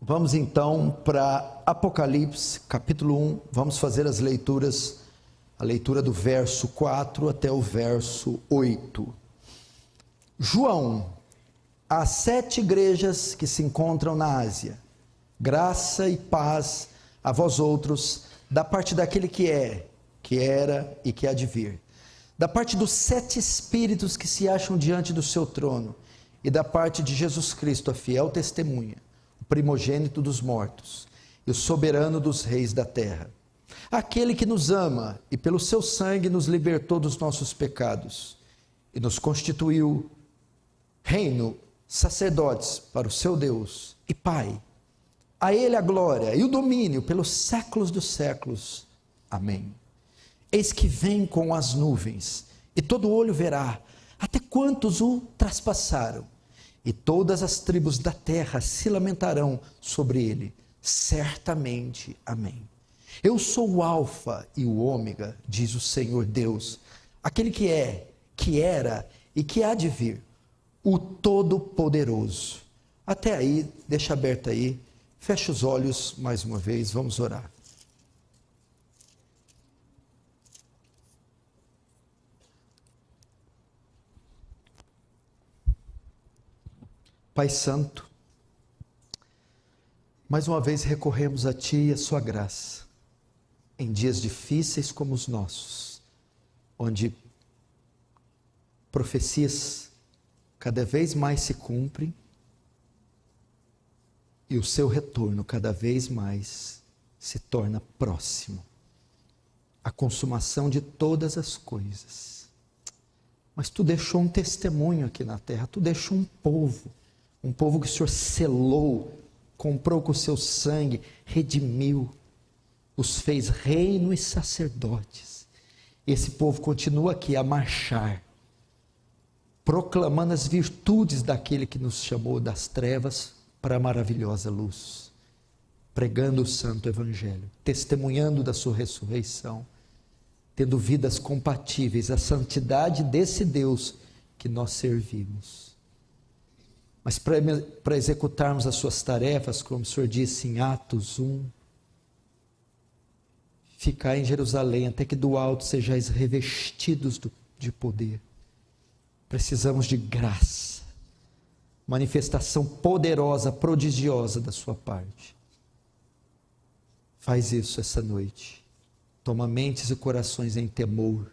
Vamos então para Apocalipse, capítulo 1, vamos fazer as leituras, a leitura do verso 4 até o verso 8. João, às 7 igrejas que se encontram na Ásia, graça e paz a vós outros, da parte daquele que é, que era e que há de vir, da parte dos 7 espíritos que se acham diante do seu trono, e da parte de Jesus Cristo, a fiel testemunha, o primogênito dos mortos, e o soberano dos reis da terra, aquele que nos ama e pelo seu sangue nos libertou dos nossos pecados, e nos constituiu reino, sacerdotes para o seu Deus e Pai. A ele a glória e o domínio pelos séculos dos séculos. Amém. Eis que vem com as nuvens, e todo olho verá, até quantos o traspassaram, e todas as tribos da terra se lamentarão sobre ele, certamente. Amém. Eu sou o Alfa e o Ômega, diz o Senhor Deus, aquele que é, que era e que há de vir, o Todo-Poderoso. Até aí, deixa aberto aí, fecha os olhos mais uma vez, vamos orar. Pai Santo, mais uma vez recorremos a Ti e a Sua graça, em dias difíceis como os nossos, onde profecias cada vez mais se cumprem e o Seu retorno cada vez mais se torna próximo, a consumação de todas as coisas. Mas Tu deixou um testemunho aqui na terra, Tu deixou um povo que o Senhor selou, comprou com o Seu sangue, redimiu, os fez reino e sacerdotes. Esse povo continua aqui a marchar, proclamando as virtudes daquele que nos chamou das trevas para a maravilhosa luz, pregando o santo evangelho, testemunhando da sua ressurreição, tendo vidas compatíveis à santidade desse Deus que nós servimos. Mas para executarmos as suas tarefas, como o Senhor disse em Atos 1, ficai em Jerusalém até que do alto sejais revestidos de poder. Precisamos de graça, manifestação poderosa, prodigiosa da sua parte. Faz isso essa noite. Toma mentes e corações em temor,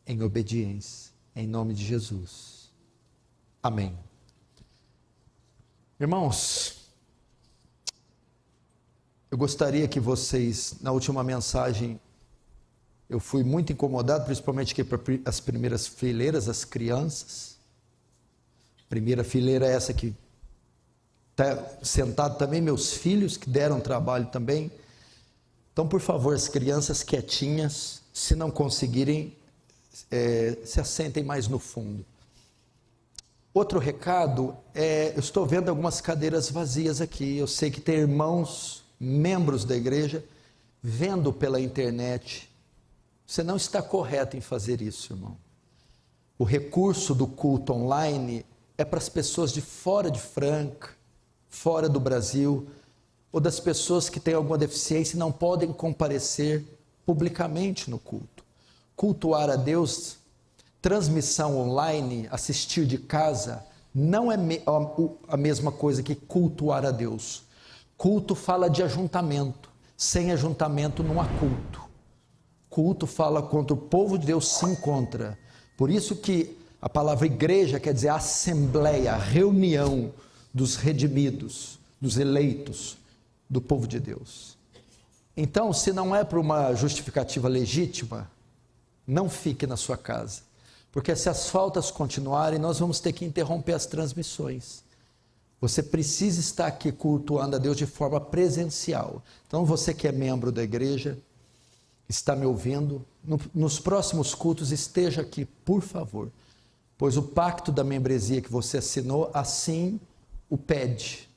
em obediência, em nome de Jesus. Amém. Irmãos, eu gostaria que vocês, na última mensagem, eu fui muito incomodado, principalmente aqui para as primeiras fileiras, as crianças. Primeira fileira é essa que está sentado também, meus filhos, que deram trabalho também. Então, por favor, as crianças quietinhas, se não conseguirem, se assentem mais no fundo. Outro recado, eu estou vendo algumas cadeiras vazias aqui, eu sei que tem irmãos, membros da igreja, vendo pela internet. Você não está correto em fazer isso, irmão. O recurso do culto online é para as pessoas de fora de Franca, fora do Brasil, ou das pessoas que têm alguma deficiência e não podem comparecer publicamente no culto. Cultuar a Deus, transmissão online, assistir de casa, não é a mesma coisa que cultuar a Deus. Culto fala de ajuntamento, sem ajuntamento não há culto. Culto fala quando o povo de Deus se encontra. Por isso que a palavra igreja quer dizer assembleia, reunião dos redimidos, dos eleitos, do povo de Deus. Então, se não é por uma justificativa legítima, não fique na sua casa. Porque se as faltas continuarem, nós vamos ter que interromper as transmissões. Você precisa estar aqui cultuando a Deus de forma presencial. Então, você que é membro da igreja, está me ouvindo, nos próximos cultos esteja aqui, por favor. Pois o pacto da membresia que você assinou, assim o pede.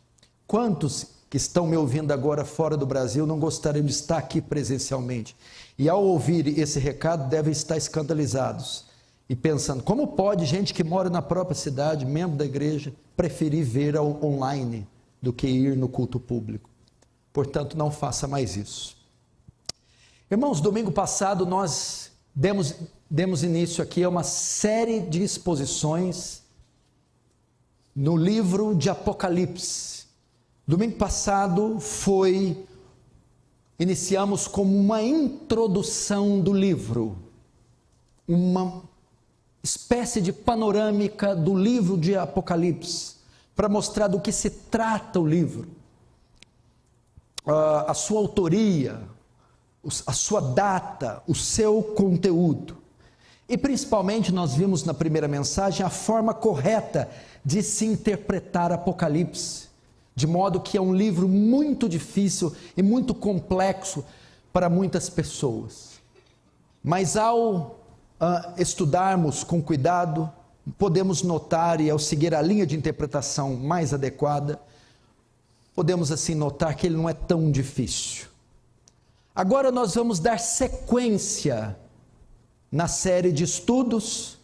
Quantos que estão me ouvindo agora fora do Brasil não gostariam de estar aqui presencialmente? E ao ouvir esse recado, devem estar escandalizados e pensando, como pode gente que mora na própria cidade, membro da igreja, preferir ver online do que ir no culto público. Portanto, não faça mais isso. Irmãos, domingo passado nós demos início aqui a uma série de exposições no livro de Apocalipse. Domingo passado iniciamos como uma introdução do livro, uma espécie de panorâmica do livro de Apocalipse, para mostrar do que se trata o livro, a sua autoria, a sua data, o seu conteúdo. E principalmente nós vimos na primeira mensagem a forma correta de se interpretar Apocalipse, de modo que é um livro muito difícil e muito complexo para muitas pessoas. Mas ao estudarmos com cuidado, podemos notar, e ao seguir a linha de interpretação mais adequada, podemos assim notar que ele não é tão difícil. Agora nós vamos dar sequência na série de estudos,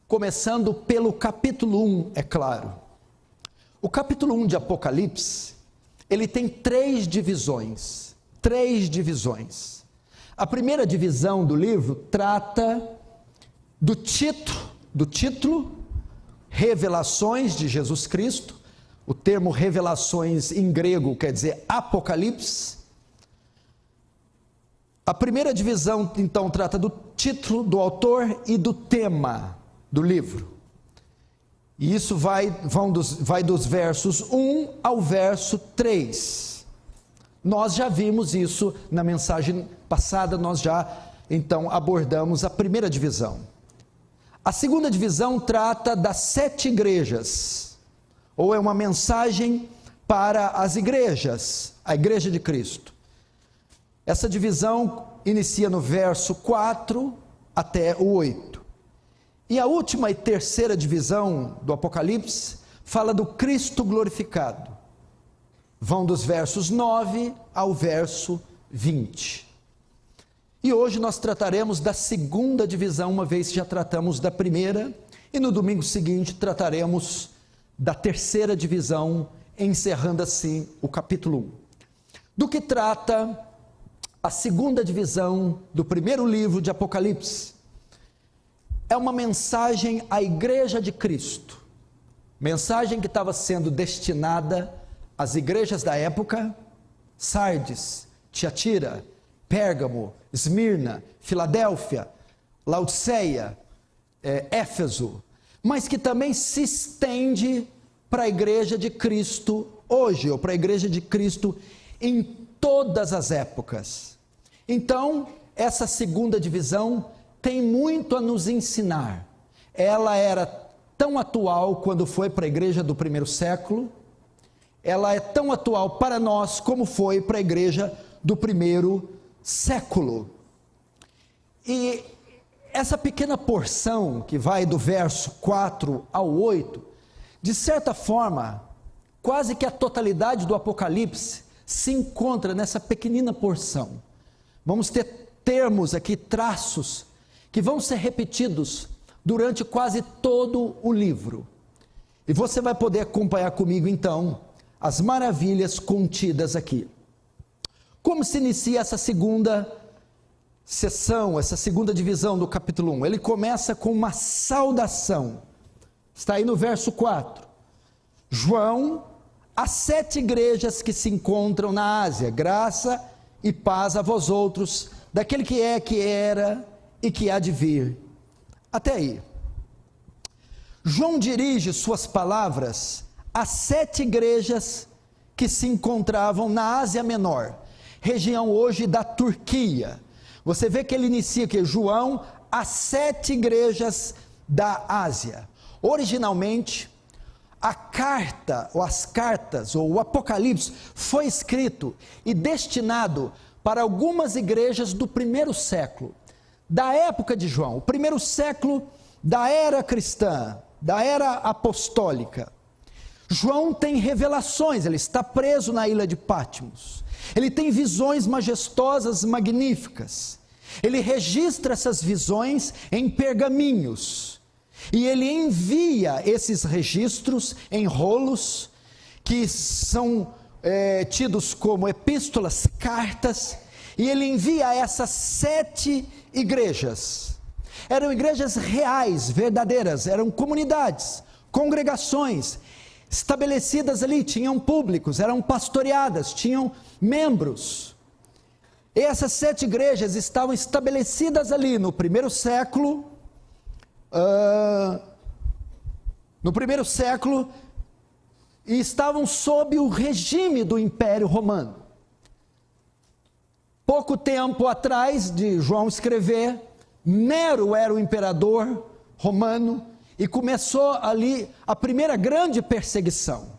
começando pelo capítulo 1, é claro. O capítulo 1 de Apocalipse, ele tem três divisões. A primeira divisão do livro trata do título, Revelações de Jesus Cristo. O termo revelações em grego quer dizer Apocalipse. A primeira divisão, então, trata do título, do autor e do tema do livro. E isso vai dos versos 1 ao verso 3. Nós já vimos isso na mensagem passada, nós já, então, abordamos a primeira divisão. A segunda divisão trata das 7 igrejas, ou é uma mensagem para as igrejas, a igreja de Cristo. Essa divisão inicia no verso 4 até o 8. E a última e terceira divisão do Apocalipse fala do Cristo glorificado. Vão dos versos 9 ao verso 20. E hoje nós trataremos da segunda divisão, uma vez que já tratamos da primeira, e no domingo seguinte trataremos da terceira divisão, encerrando assim o capítulo 1. Do que trata a segunda divisão do primeiro livro de Apocalipse? É uma mensagem à igreja de Cristo, mensagem que estava sendo destinada às igrejas da época: Sardes, Tiatira, Pérgamo, Esmirna, Filadélfia, Laodiceia, Éfeso, mas que também se estende para a igreja de Cristo hoje, ou para a igreja de Cristo em todas as épocas. Então, essa segunda divisão tem muito a nos ensinar. Ela era tão atual quando foi para a igreja do primeiro século, ela é tão atual para nós como foi para a igreja do primeiro século. E essa pequena porção que vai do verso 4 ao 8, de certa forma, quase que a totalidade do Apocalipse se encontra nessa pequenina porção. Vamos ter termos aqui, traços, que vão ser repetidos durante quase todo o livro. E você vai poder acompanhar comigo, então, as maravilhas contidas aqui. Como se inicia essa segunda sessão, essa segunda divisão do capítulo 1? Ele começa com uma saudação. Está aí no verso 4. João, às 7 igrejas que se encontram na Ásia, graça e paz a vós outros, daquele que é, que era e que há de vir. Até aí. João dirige suas palavras às 7 igrejas que se encontravam na Ásia Menor, região hoje da Turquia. Você vê que ele inicia aqui, João, às 7 igrejas da Ásia. Originalmente, a carta, ou as cartas, ou o Apocalipse, foi escrito e destinado para algumas igrejas do primeiro século, da época de João, o primeiro século da era cristã, da era apostólica. João tem revelações, ele está preso na ilha de Patmos, ele tem visões majestosas, magníficas, ele registra essas visões em pergaminhos, e ele envia esses registros em rolos, que são tidos como epístolas, cartas, e ele envia a essas 7 igrejas. Eram igrejas reais, verdadeiras, eram comunidades, congregações, estabelecidas ali, tinham públicos, eram pastoreadas, tinham membros. E essas 7 igrejas estavam estabelecidas ali no primeiro século, e estavam sob o regime do Império Romano. Pouco tempo atrás de João escrever, Nero era o imperador romano, e começou ali a primeira grande perseguição.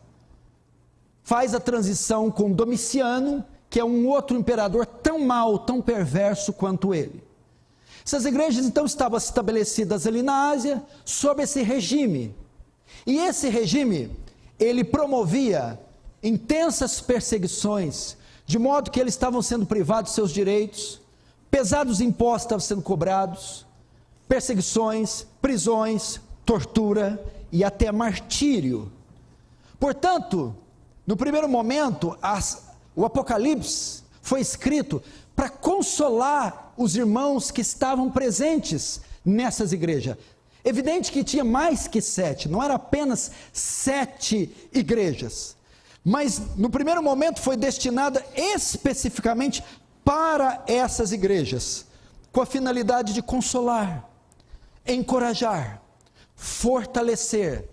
Faz a transição com Domiciano, que é um outro imperador tão mau, tão perverso quanto ele. Essas igrejas então estavam estabelecidas ali na Ásia, sob esse regime. E esse regime, ele promovia intensas perseguições, de modo que eles estavam sendo privados de seus direitos, pesados impostos estavam sendo cobrados, perseguições, prisões, tortura e até martírio. Portanto, no primeiro momento, o Apocalipse foi escrito para consolar os irmãos que estavam presentes nessas igrejas. Evidente que tinha mais que 7, não era apenas 7 igrejas, mas no primeiro momento foi destinada especificamente para essas igrejas, com a finalidade de consolar, encorajar, fortalecer,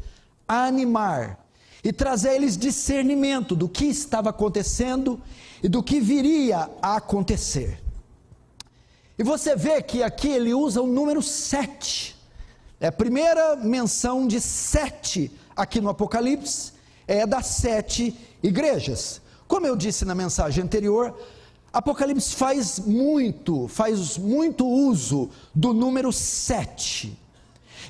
animar e trazer a eles discernimento do que estava acontecendo e do que viria a acontecer. E você vê que aqui ele usa o número 7, é a primeira menção de 7 aqui no Apocalipse, é das 7 igrejas. Como eu disse na mensagem anterior, Apocalipse faz muito uso do número 7,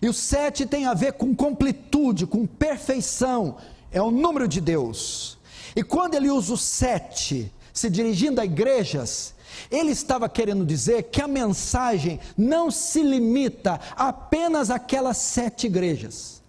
e o 7 tem a ver com completude, com perfeição, é o número de Deus. E quando ele usa o 7, se dirigindo a igrejas, ele estava querendo dizer que a mensagem não se limita apenas àquelas 7 igrejas.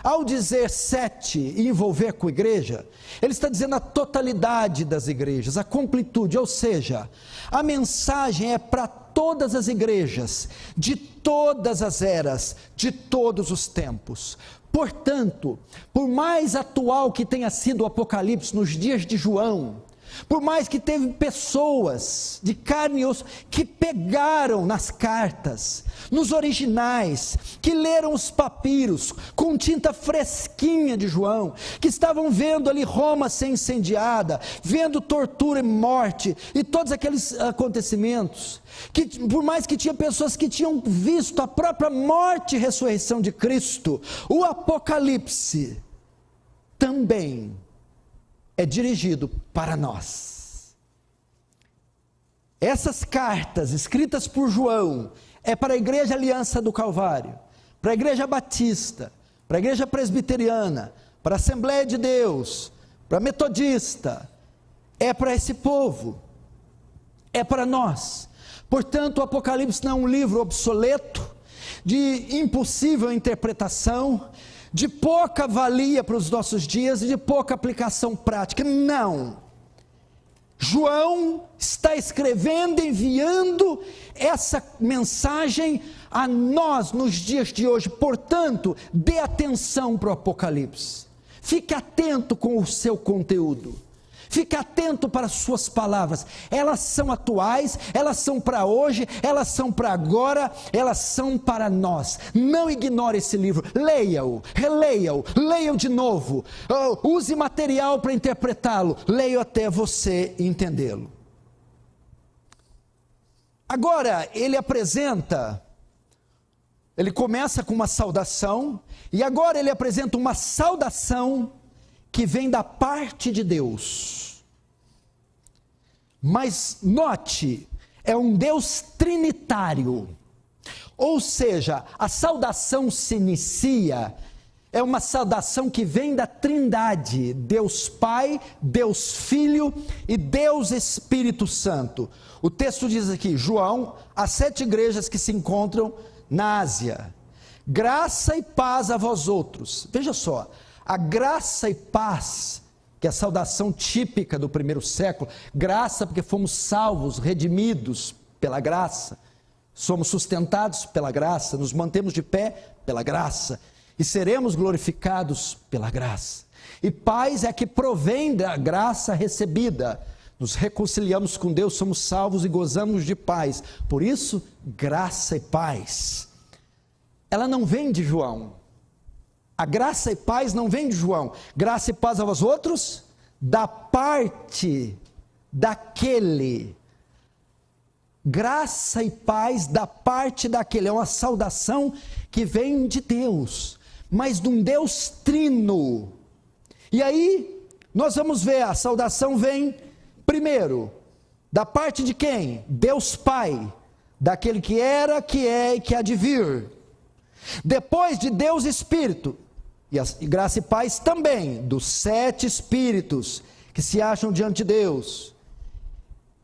Ao dizer 7 e envolver com igreja, ele está dizendo a totalidade das igrejas, a completude, ou seja, a mensagem é para todas as igrejas, de todas as eras, de todos os tempos. Portanto, por mais atual que tenha sido o Apocalipse nos dias de João, por mais que teve pessoas de carne e osso que pegaram nas cartas, nos originais, que leram os papiros com tinta fresquinha de João, que estavam vendo ali Roma ser incendiada, vendo tortura e morte e todos aqueles acontecimentos, que por mais que tinha pessoas que tinham visto a própria morte e ressurreição de Cristo, o Apocalipse também é dirigido para nós. Essas cartas escritas por João é para a Igreja Aliança do Calvário, para a Igreja Batista, para a Igreja Presbiteriana, para a Assembleia de Deus, para a Metodista, é para esse povo, é para nós. Portanto, o Apocalipse não é um livro obsoleto, de impossível interpretação, de pouca valia para os nossos dias e de pouca aplicação prática. Não. João está escrevendo, enviando essa mensagem a nós nos dias de hoje. Portanto, dê atenção para o Apocalipse. Fique atento com o seu conteúdo. Fique atento para as suas palavras. Elas são atuais, elas são para hoje, elas são para agora, elas são para nós. Não ignore esse livro. Leia-o, releia-o, leia-o de novo. Use material para interpretá-lo. Leia até você entendê-lo. Agora, ele começa com uma saudação, e agora ele apresenta uma saudação que vem da parte de Deus. Mas note, é um Deus trinitário, ou seja, a saudação se inicia, é uma saudação que vem da Trindade, Deus Pai, Deus Filho e Deus Espírito Santo. O texto diz aqui, João, as 7 igrejas que se encontram na Ásia, graça e paz a vós outros. Veja só, a graça e paz que é a saudação típica do primeiro século. Graça, porque fomos salvos, redimidos pela graça, somos sustentados pela graça, nos mantemos de pé pela graça, e seremos glorificados pela graça. E paz é que provém da graça recebida. Nos reconciliamos com Deus, somos salvos e gozamos de paz. Por isso, graça e paz. Ela não vem de João. A graça e paz não vem de João. Graça e paz a vós outros, da parte daquele. Graça e paz da parte daquele. É uma saudação que vem de Deus, mas de um Deus trino. E aí, nós vamos ver, a saudação vem, primeiro, da parte de quem? Deus Pai, daquele que era, que é e que há de vir. Depois de Deus Espírito, e graça e paz também, dos 7 Espíritos que se acham diante de Deus.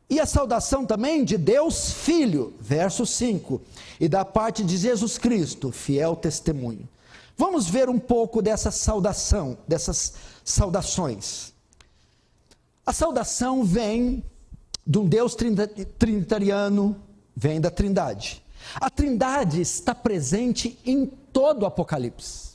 E a saudação também de Deus Filho, verso 5, e da parte de Jesus Cristo, fiel testemunho. Vamos ver um pouco dessa saudação, dessas saudações. A saudação vem de um Deus trinitariano, vem da Trindade. A Trindade está presente em todo o Apocalipse.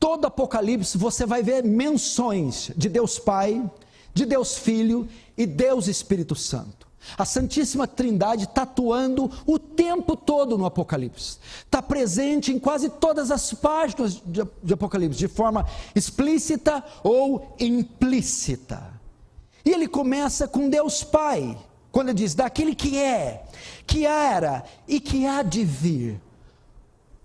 Todo Apocalipse você vai ver menções de Deus Pai, de Deus Filho e Deus Espírito Santo. A Santíssima Trindade está atuando o tempo todo no Apocalipse. Está presente em quase todas as páginas de Apocalipse, de forma explícita ou implícita. E ele começa com Deus Pai, quando ele diz, daquele que é, que era e que há de vir.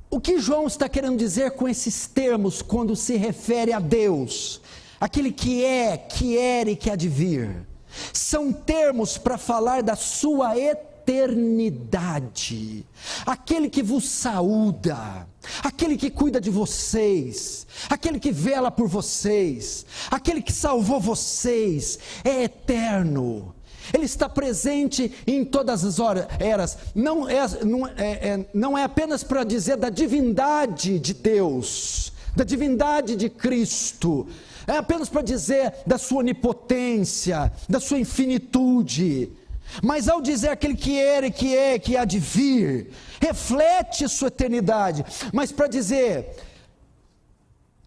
O que João está querendo dizer com esses termos, quando se refere a Deus? Aquele que é, que era e que há de vir. São termos para falar da sua eternidade. Aquele que vos saúda, aquele que cuida de vocês, aquele que vela por vocês, aquele que salvou vocês, é eterno. Ele está presente em todas as eras. Não é apenas para dizer da divindade de Deus, da divindade de Cristo. É apenas para dizer da sua onipotência, da sua infinitude. Mas ao dizer aquele que era, que é, que há de vir, reflete sua eternidade. Mas para dizer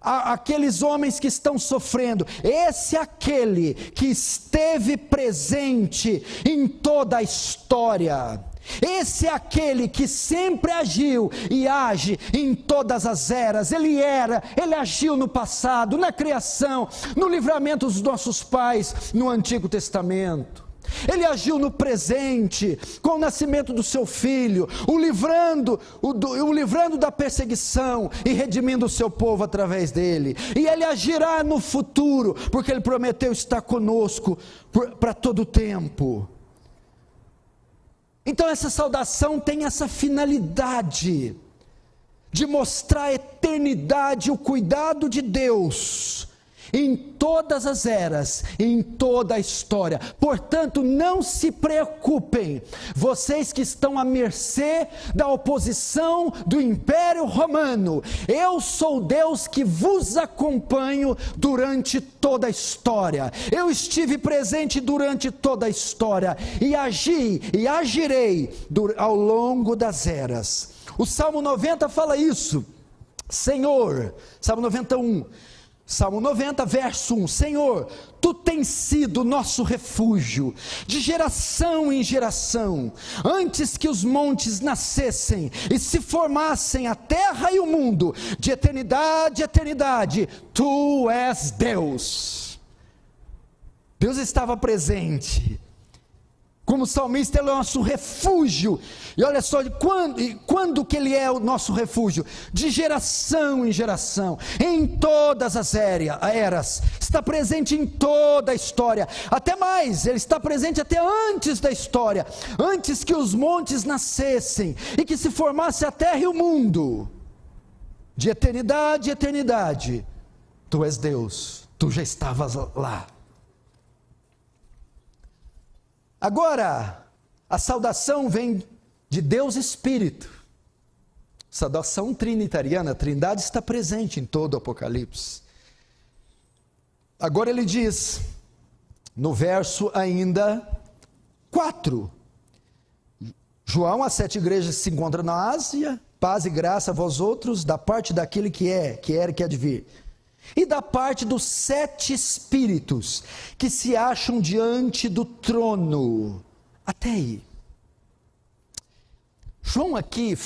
aqueles homens que estão sofrendo, esse é aquele que esteve presente em toda a história. Esse é aquele que sempre agiu e age em todas as eras. Ele agiu no passado, na criação, no livramento dos nossos pais, no Antigo Testamento. Ele agiu no presente, com o nascimento do seu filho, o livrando da perseguição e redimindo o seu povo através dele. E ele agirá no futuro, porque ele prometeu estar conosco para todo o tempo. Então essa saudação tem essa finalidade de mostrar a eternidade, o cuidado de Deus em todas as eras, em toda a história. Portanto, não se preocupem, vocês que estão à mercê da oposição do Império Romano. Eu sou Deus que vos acompanho durante toda a história. Eu estive presente durante toda a história e agi e agirei ao longo das eras. O Salmo 90 fala isso. Senhor, Salmo 91, Salmo 90, verso 1, Senhor, Tu tens sido nosso refúgio, de geração em geração, antes que os montes nascessem e se formassem a terra e o mundo, de eternidade a eternidade, Tu és Deus. Deus estava presente. Como salmista, Ele é o nosso refúgio. E olha só, quando que Ele é o nosso refúgio? De geração em geração, em todas as eras, está presente em toda a história. Até mais, Ele está presente até antes da história, antes que os montes nascessem e que se formasse a terra e o mundo. De eternidade a eternidade, Tu és Deus, Tu já estavas lá. Agora, a saudação vem de Deus Espírito. Saudação trinitariana, a Trindade está presente em todo o Apocalipse. Agora ele diz, no verso ainda 4, João, as 7 igrejas se encontram na Ásia, paz e graça a vós outros, da parte daquele que era e que há de vir, e da parte dos 7 espíritos, que se acham diante do trono, até aí. João aqui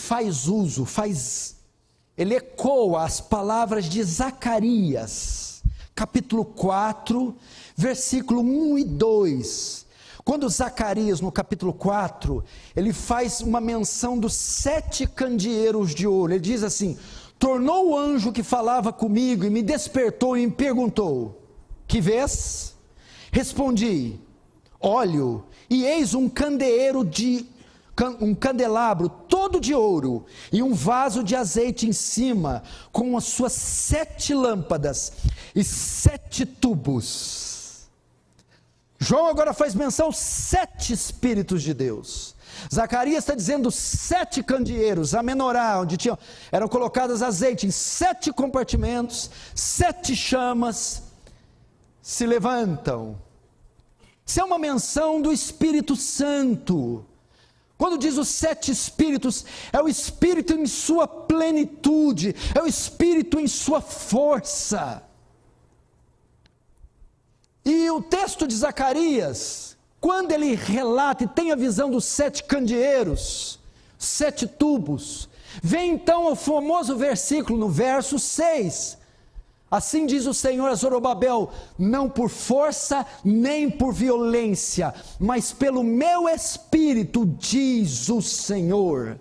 ele ecoa as palavras de Zacarias, capítulo 4, versículo 1 e 2, quando Zacarias, no capítulo 4, ele faz uma menção dos 7 candeeiros de ouro. Ele diz assim: tornou o anjo que falava comigo e me despertou e me perguntou: que vês? Respondi: olho, e eis um candelabro todo de ouro, e um vaso de azeite em cima, com as suas 7 lâmpadas e 7 tubos. João agora faz menção aos 7 Espíritos de Deus. Zacarias está dizendo 7 candeeiros, a menorá, onde eram colocadas azeite em 7 compartimentos, 7 chamas se levantam. Isso é uma menção do Espírito Santo. Quando diz os 7 Espíritos, é o Espírito em sua plenitude, é o Espírito em sua força. E o texto de Zacarias, quando ele relata e tem a visão dos 7 candeeiros, 7 tubos, vem então o famoso versículo no verso 6, assim diz o Senhor a Zorobabel, não por força nem por violência, mas pelo meu Espírito, diz o Senhor.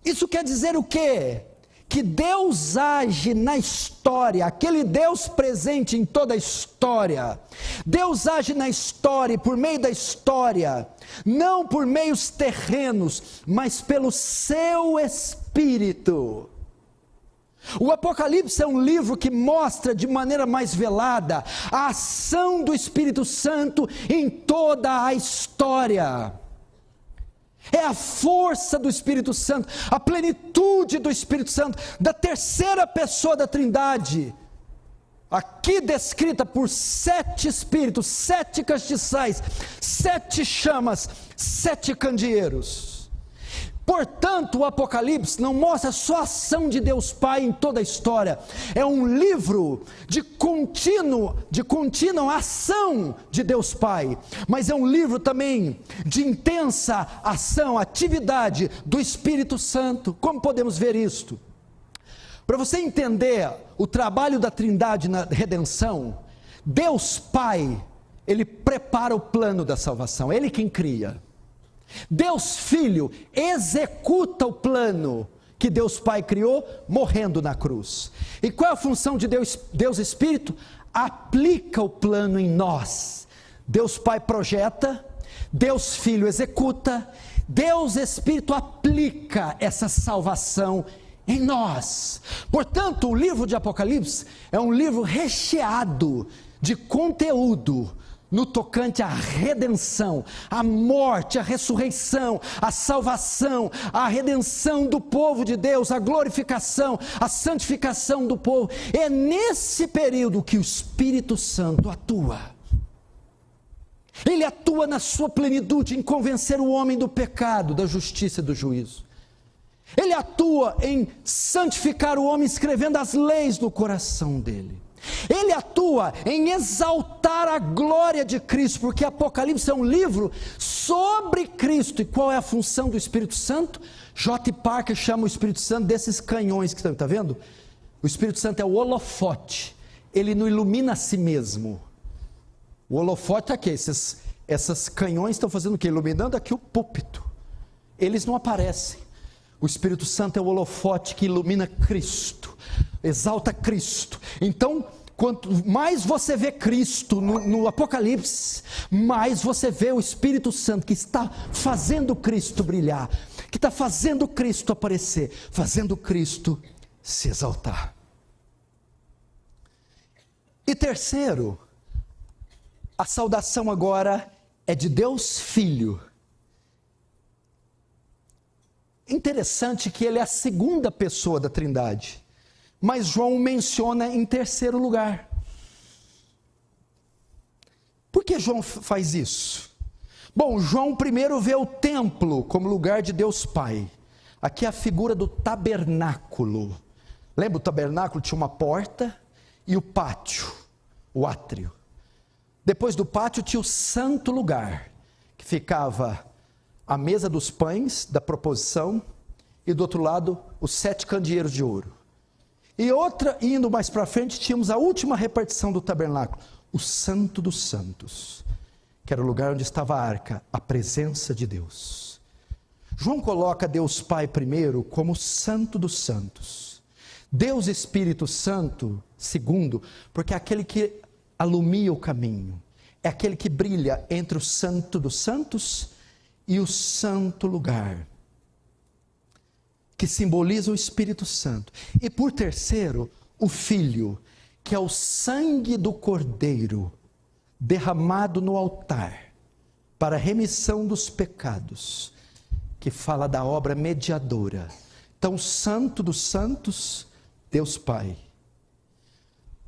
Isso quer dizer o quê? Que Deus age na história, aquele Deus presente em toda a história. Deus age na história, por meio da história, não por meios terrenos, mas pelo seu Espírito. O Apocalipse é um livro que mostra de maneira mais velada a ação do Espírito Santo em toda a história. É a força do Espírito Santo, a plenitude do Espírito Santo, da terceira pessoa da Trindade, aqui descrita por 7 Espíritos, 7 castiçais, 7 chamas, 7 candeeiros. Portanto, o Apocalipse não mostra só a ação de Deus Pai em toda a história, é um livro de contínua ação de Deus Pai, mas é um livro também de intensa ação, atividade do Espírito Santo. Como podemos ver isto? Para você entender o trabalho da Trindade na redenção, Deus Pai, Ele prepara o plano da salvação, Ele quem cria. Deus Filho executa o plano que Deus Pai criou, morrendo na cruz. E qual é a função de Deus Espírito? Aplica o plano em nós. Deus Pai projeta, Deus Filho executa, Deus Espírito aplica essa salvação em nós. Portanto, o livro de Apocalipse é um livro recheado de conteúdo no tocante à redenção, à morte, à ressurreição, à salvação, à redenção do povo de Deus, à glorificação, à santificação do povo. É nesse período que o Espírito Santo atua. Ele atua na sua plenitude em convencer o homem do pecado, da justiça e do juízo. Ele atua em santificar o homem, escrevendo as leis no coração dele. Ele atua em exaltar a glória de Cristo, porque Apocalipse é um livro sobre Cristo. E qual é a função do Espírito Santo? J. Parker chama o Espírito Santo desses canhões que está vendo? O Espírito Santo é o holofote, ele não ilumina a si mesmo. O holofote é aqui, esses canhões estão fazendo o quê? Iluminando aqui o púlpito. Eles não aparecem. O Espírito Santo é o holofote que ilumina Cristo, exalta Cristo. Então, quanto mais você vê Cristo no Apocalipse, mais você vê o Espírito Santo que está fazendo Cristo brilhar, que está fazendo Cristo aparecer, fazendo Cristo se exaltar. E terceiro, a saudação agora é de Deus Filho. Interessante que ele é a segunda pessoa da Trindade, mas João o menciona em terceiro lugar. que João faz isso? Bom, João primeiro vê o templo como lugar de Deus Pai. Aqui é a figura do tabernáculo. Lembra, o tabernáculo tinha uma porta e o pátio, o átrio. Depois do pátio tinha o santo lugar, que ficava a mesa dos pães, da proposição, e do outro lado, os 7 candeeiros de ouro. E outra, indo mais para frente, tínhamos a última repartição do tabernáculo, o Santo dos Santos, que era o lugar onde estava a arca, a presença de Deus. João coloca Deus Pai primeiro como Santo dos Santos. Deus Espírito Santo, segundo, porque é aquele que alumia o caminho, é aquele que brilha entre o Santo dos Santos e o santo lugar, que simboliza o Espírito Santo. E por terceiro, o Filho, que é o sangue do Cordeiro, derramado no altar, para a remissão dos pecados, que fala da obra mediadora. Então, Santo dos Santos, Deus Pai.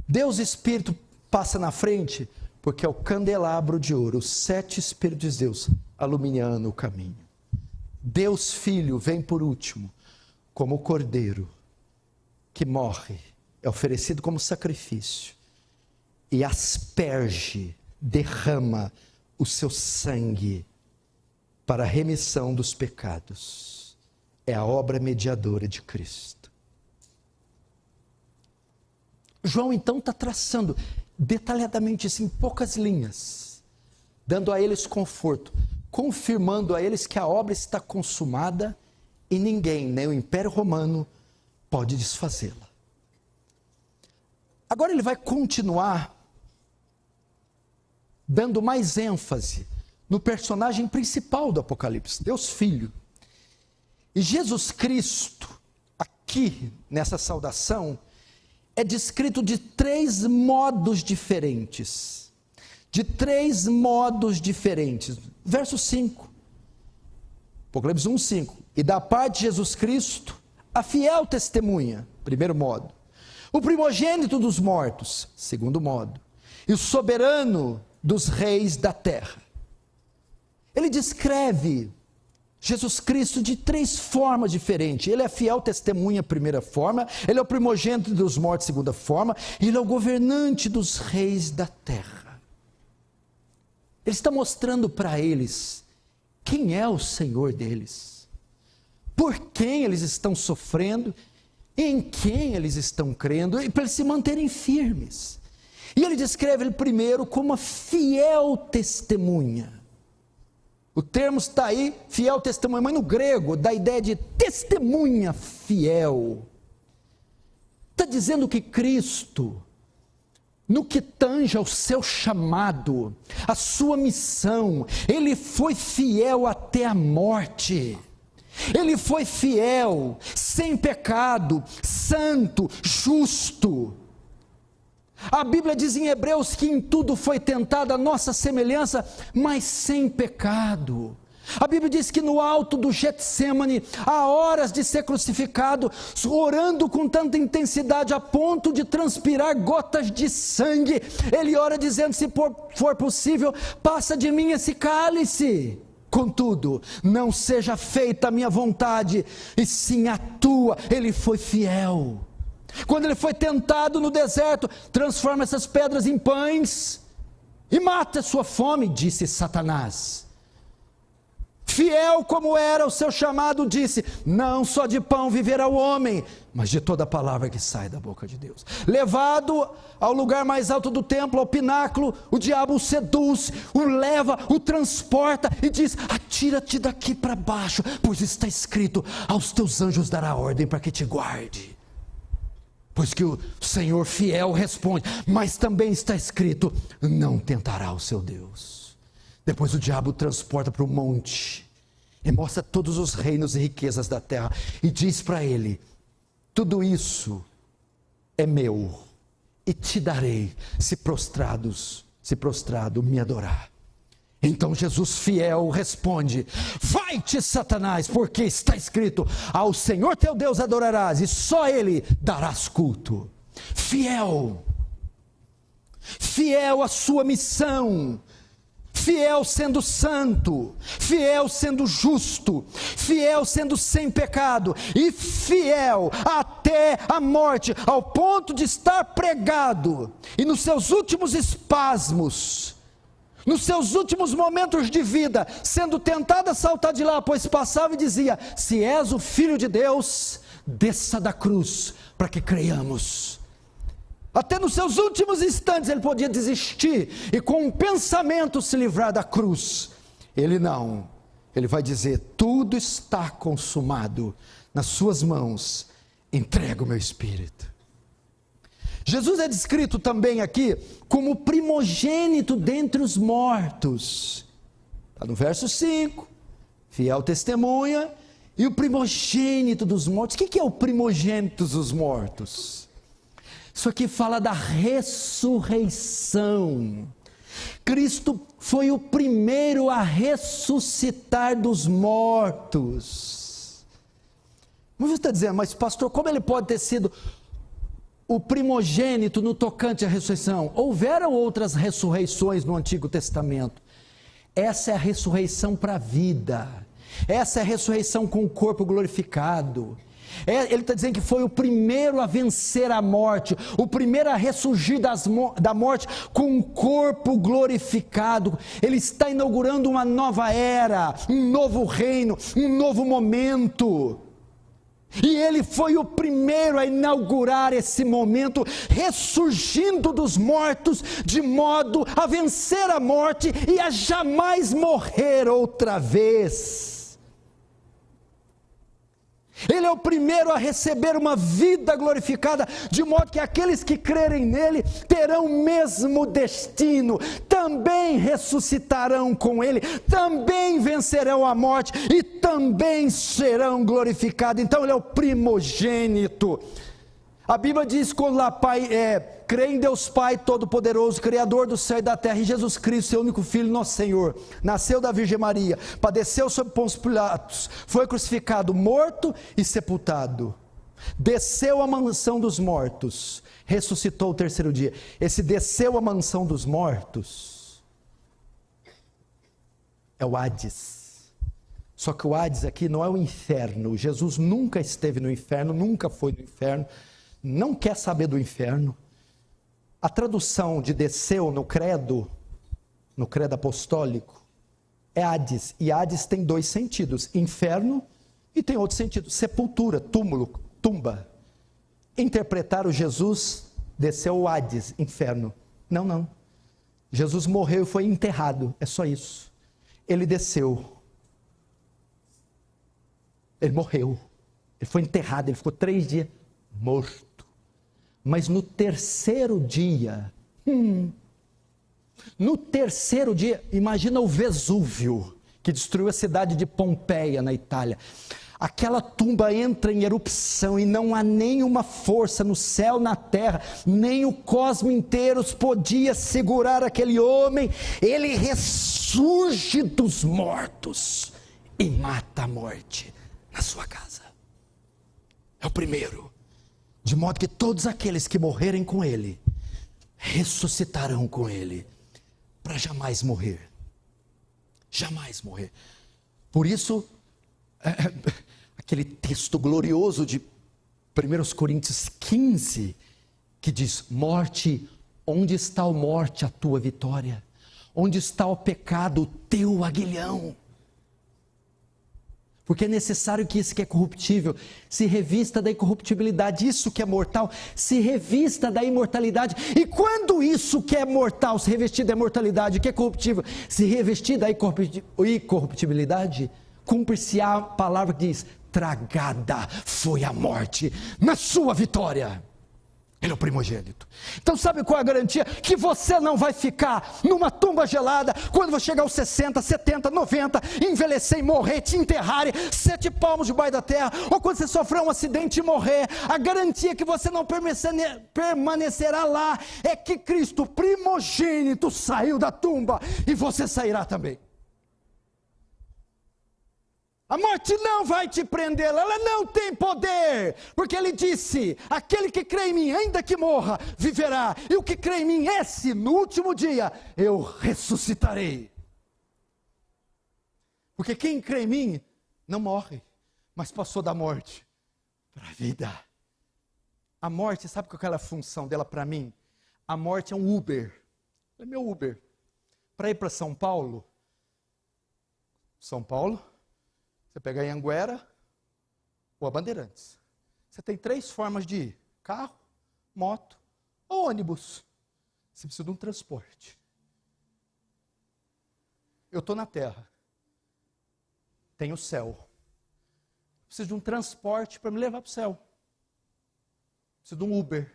Deus Espírito passa na frente, porque é o candelabro de ouro, os 7 Espíritos de Deus, iluminando o caminho. Deus Filho vem por último, como o Cordeiro, que morre, é oferecido como sacrifício, e asperge, derrama o seu sangue, para a remissão dos pecados. É a obra mediadora de Cristo. João então está traçando detalhadamente isso em poucas linhas, dando a eles conforto, confirmando a eles que a obra está consumada e ninguém, nem o Império Romano, pode desfazê-la. Agora ele vai continuar dando mais ênfase no personagem principal do Apocalipse, Deus Filho. E Jesus Cristo, aqui nessa saudação, é descrito de 3 modos diferentes. De 3 modos diferentes. Verso 5. Apocalipse 1, 5. E da parte de Jesus Cristo, a fiel testemunha, primeiro modo. O primogênito dos mortos, segundo modo. E o soberano dos reis da terra. Ele descreve Jesus Cristo de 3 formas diferentes. Ele é a fiel testemunha, primeira forma. Ele é o primogênito dos mortos, segunda forma. Ele é o governante dos reis da terra. Ele está mostrando para eles quem é o Senhor deles, por quem eles estão sofrendo, em quem eles estão crendo, e para eles se manterem firmes. E ele descreve ele primeiro como uma fiel testemunha. O termo está aí, fiel testemunha, mas no grego dá a ideia de testemunha fiel. Está dizendo que Cristo, no que tange ao seu chamado, a sua missão, ele foi fiel até a morte. Ele foi fiel, sem pecado, santo, justo. A Bíblia diz em Hebreus que em tudo foi tentada a nossa semelhança, mas sem pecado. A Bíblia diz que no alto do Getsêmani, há horas de ser crucificado, orando com tanta intensidade a ponto de transpirar gotas de sangue, ele ora dizendo: se for possível, passa de mim esse cálice. Contudo, não seja feita a minha vontade, e sim a tua. Ele foi fiel. Quando ele foi tentado no deserto, transforma essas pedras em pães e mata a sua fome, disse Satanás. Fiel como era o seu chamado, disse: não só de pão viverá o homem, mas de toda palavra que sai da boca de Deus. Levado ao lugar mais alto do templo, ao pináculo, o diabo o seduz, o leva, o transporta e diz: atira-te daqui para baixo, pois está escrito: aos teus anjos dará ordem para que te guarde. Pois que o Senhor fiel responde, mas também está escrito: não tentará o seu Deus. Depois o diabo o transporta para o monte, e mostra todos os reinos e riquezas da terra, e diz para ele: tudo isso é meu, e te darei, se prostrado me adorar. Então Jesus fiel responde: vai-te, Satanás, porque está escrito: ao Senhor teu Deus adorarás, e só Ele darás culto. Fiel à sua missão, fiel sendo santo, fiel sendo justo, fiel sendo sem pecado e fiel até a morte, ao ponto de estar pregado e nos seus últimos espasmos, nos seus últimos momentos de vida, sendo tentado a saltar de lá, pois passava e dizia: se és o Filho de Deus, desça da cruz, para que creiamos. Até nos seus últimos instantes ele podia desistir, e com um pensamento se livrar da cruz. Ele não, ele vai dizer: tudo está consumado, nas suas mãos entrego o meu espírito. Jesus é descrito também aqui como primogênito dentre os mortos. Está no verso 5, fiel testemunha e o primogênito dos mortos. O que é o primogênito dos mortos? Isso aqui fala da ressurreição. Cristo foi o primeiro a ressuscitar dos mortos. Mas você está dizendo: mas pastor, como ele pode ter sido o primogênito no tocante à ressurreição? Houveram outras ressurreições no Antigo Testamento. Essa é a ressurreição para a vida. Essa é a ressurreição com o corpo glorificado. Ele está dizendo que foi o primeiro a vencer a morte, o primeiro a ressurgir da morte com um corpo glorificado. Ele está inaugurando uma nova era, um novo reino, um novo momento. E ele foi o primeiro a inaugurar esse momento, ressurgindo dos mortos, de modo a vencer a morte e a jamais morrer outra vez. Ele é o primeiro a receber uma vida glorificada, de modo que aqueles que crerem nele terão o mesmo destino, também ressuscitarão com ele, também vencerão a morte e também serão glorificados. Então ele é o primogênito. A Bíblia diz quando lá, crê em Deus Pai Todo-Poderoso, Criador do céu e da terra, e Jesus Cristo, seu único Filho, nosso Senhor, nasceu da Virgem Maria, padeceu sob Pôncio Pilatos, foi crucificado, morto e sepultado, desceu à mansão dos mortos, ressuscitou o terceiro dia. Esse desceu à mansão dos mortos é o Hades. Só que o Hades aqui não é o inferno. Jesus nunca esteve no inferno, nunca foi no inferno, não quer saber do inferno. A tradução de desceu no credo apostólico, é Hades, e Hades tem dois sentidos: inferno e tem outro sentido, sepultura, túmulo, tumba. Interpretaram Jesus, desceu o Hades, inferno. Não, Jesus morreu e foi enterrado, é só isso. Ele desceu, ele morreu, ele foi enterrado, ele ficou 3 dias morto. Mas no terceiro dia, imagina o Vesúvio, que destruiu a cidade de Pompeia, na Itália. Aquela tumba entra em erupção e não há nenhuma força no céu, na terra, nem o cosmos inteiro podia segurar aquele homem. Ele ressurge dos mortos e mata a morte na sua casa. É o primeiro. De modo que todos aqueles que morrerem com ele, ressuscitarão com ele, para jamais morrer. Jamais morrer. Por isso, aquele texto glorioso de 1 Coríntios 15, que diz: morte, onde está a morte, a tua vitória? Onde está o pecado, o teu aguilhão? Porque é necessário que isso que é corruptível se revista da incorruptibilidade, isso que é mortal se revista da imortalidade. E quando isso que é mortal se revestir da imortalidade, o que é corruptível se revestir da incorruptibilidade, cumpre-se a palavra que diz: tragada foi a morte na sua vitória. Ele é o primogênito. Então sabe qual é a garantia? Que você não vai ficar numa tumba gelada quando você chegar aos 60, 70, 90, envelhecer e morrer, te enterrarem 7 palmos debaixo da terra, ou quando você sofrer um acidente e morrer. A garantia que você não permanecerá lá é que Cristo, primogênito, saiu da tumba e você sairá também. A morte não vai te prender, ela não tem poder, porque ele disse: aquele que crê em mim, ainda que morra, viverá, e o que crê em mim, esse, no último dia, eu ressuscitarei. Porque quem crê em mim não morre, mas passou da morte para a vida. A morte, sabe qual é a função dela para mim? A morte é um Uber. É meu Uber. Para ir para São Paulo, você pega a Anguera ou a Bandeirantes. Você tem 3 formas de ir: carro, moto ou ônibus. Você precisa de um transporte. Eu estou na terra, tenho o céu. Preciso de um transporte para me levar para o céu. Preciso de um Uber.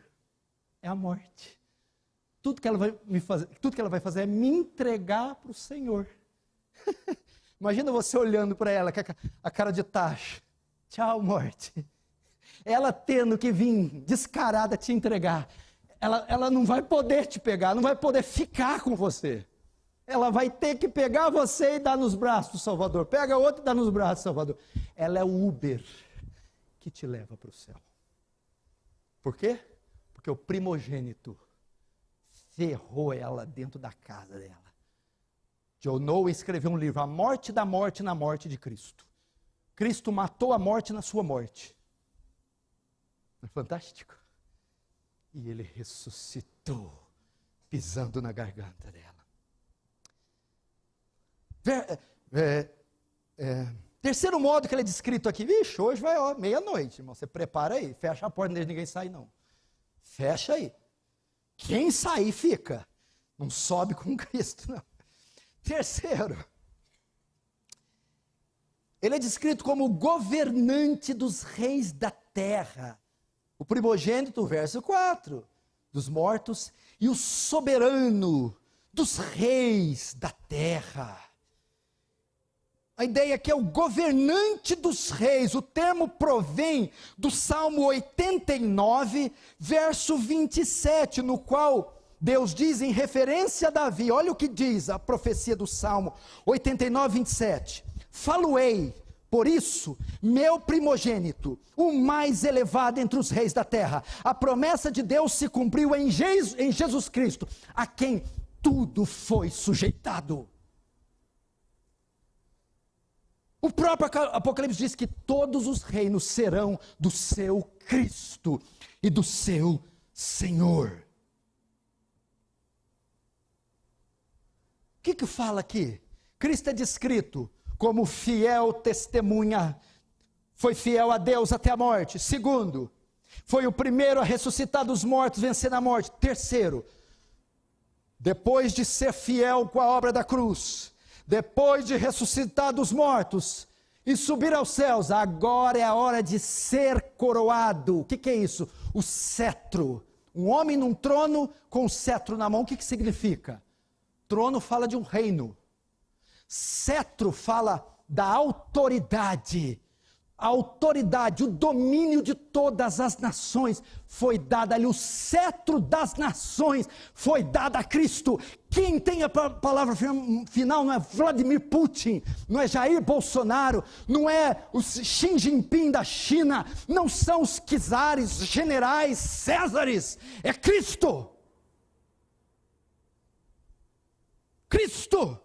É a morte. Tudo que ela vai fazer é me entregar para o Senhor. Imagina você olhando para ela com a cara de taxa. Tchau, morte. Ela tendo que vir descarada te entregar. Ela não vai poder te pegar, não vai poder ficar com você. Ela vai ter que pegar você e dar nos braços do Salvador. Pega outro e dá nos braços do Salvador. Ela é o Uber que te leva para o céu. Por quê? Porque o primogênito ferrou ela dentro da casa dela. John Owen escreveu um livro, A Morte da Morte na Morte de Cristo. Cristo matou a morte na sua morte. Não é fantástico? E ele ressuscitou, pisando na garganta dela. Terceiro modo que ele é descrito aqui. Vixe, hoje vai meia-noite, irmão. Você prepara aí, fecha a porta, não deixa ninguém sair não. Fecha aí. Quem sair fica. Não sobe com Cristo, não. Terceiro, ele é descrito como governante dos reis da terra. O primogênito, verso 4, dos mortos, e o soberano dos reis da terra. A ideia aqui é o governante dos reis. O termo provém do Salmo 89, verso 27, no qual Deus diz em referência a Davi, olha o que diz a profecia do Salmo 89, 27. Falo-ei, por isso, meu primogênito, o mais elevado entre os reis da terra. A promessa de Deus se cumpriu em Jesus Cristo, a quem tudo foi sujeitado. O próprio Apocalipse diz que todos os reinos serão do seu Cristo e do seu Senhor. O que fala aqui? Cristo é descrito como fiel testemunha, foi fiel a Deus até a morte. Segundo, foi o primeiro a ressuscitar dos mortos, vencer a morte. Terceiro, depois de ser fiel com a obra da cruz, depois de ressuscitar dos mortos e subir aos céus, agora é a hora de ser coroado. O que é isso? O cetro. Um homem num trono com o cetro na mão, o que significa? Trono fala de um reino. Cetro fala da autoridade. A autoridade, o domínio de todas as nações foi dado ali. O cetro das nações foi dado a Cristo. Quem tem a palavra final não é Vladimir Putin, não é Jair Bolsonaro, não é o Xi Jinping da China, não são os czares, generais, césares, é Cristo. Cristo.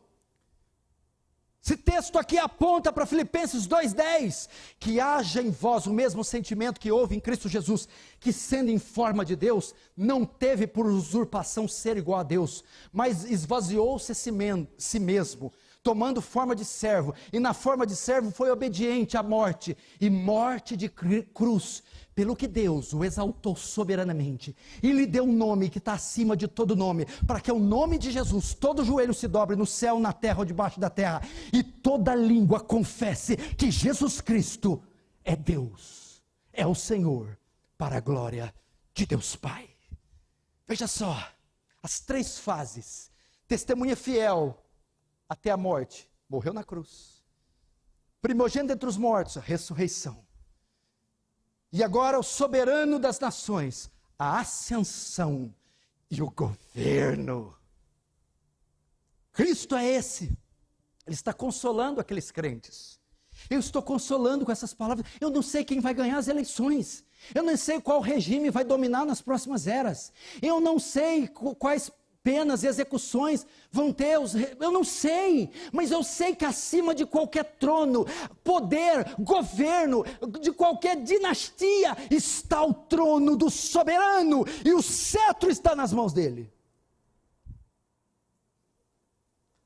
Esse texto aqui aponta para Filipenses 2,10, que haja em vós o mesmo sentimento que houve em Cristo Jesus, que sendo em forma de Deus, não teve por usurpação ser igual a Deus, mas esvaziou-se a si mesmo, tomando forma de servo, e na forma de servo foi obediente à morte, e morte de cruz, pelo que Deus o exaltou soberanamente, e lhe deu um nome que está acima de todo nome, para que ao nome de Jesus, todo joelho se dobre no céu, na terra ou debaixo da terra, e toda língua confesse que Jesus Cristo é Deus, é o Senhor, para a glória de Deus Pai. Veja só, as 3 fases: testemunha fiel até a morte, morreu na cruz; primogênito entre os mortos, a ressurreição; e agora o soberano das nações, a ascensão e o governo. Cristo é esse. Ele está consolando aqueles crentes. Eu estou consolando com essas palavras. Eu não sei quem vai ganhar as eleições. Eu não sei qual regime vai dominar nas próximas eras. Eu não sei quais penas e execuções vão ter eu não sei, mas eu sei que acima de qualquer trono, poder, governo, de qualquer dinastia, está o trono do soberano, e o cetro está nas mãos dele.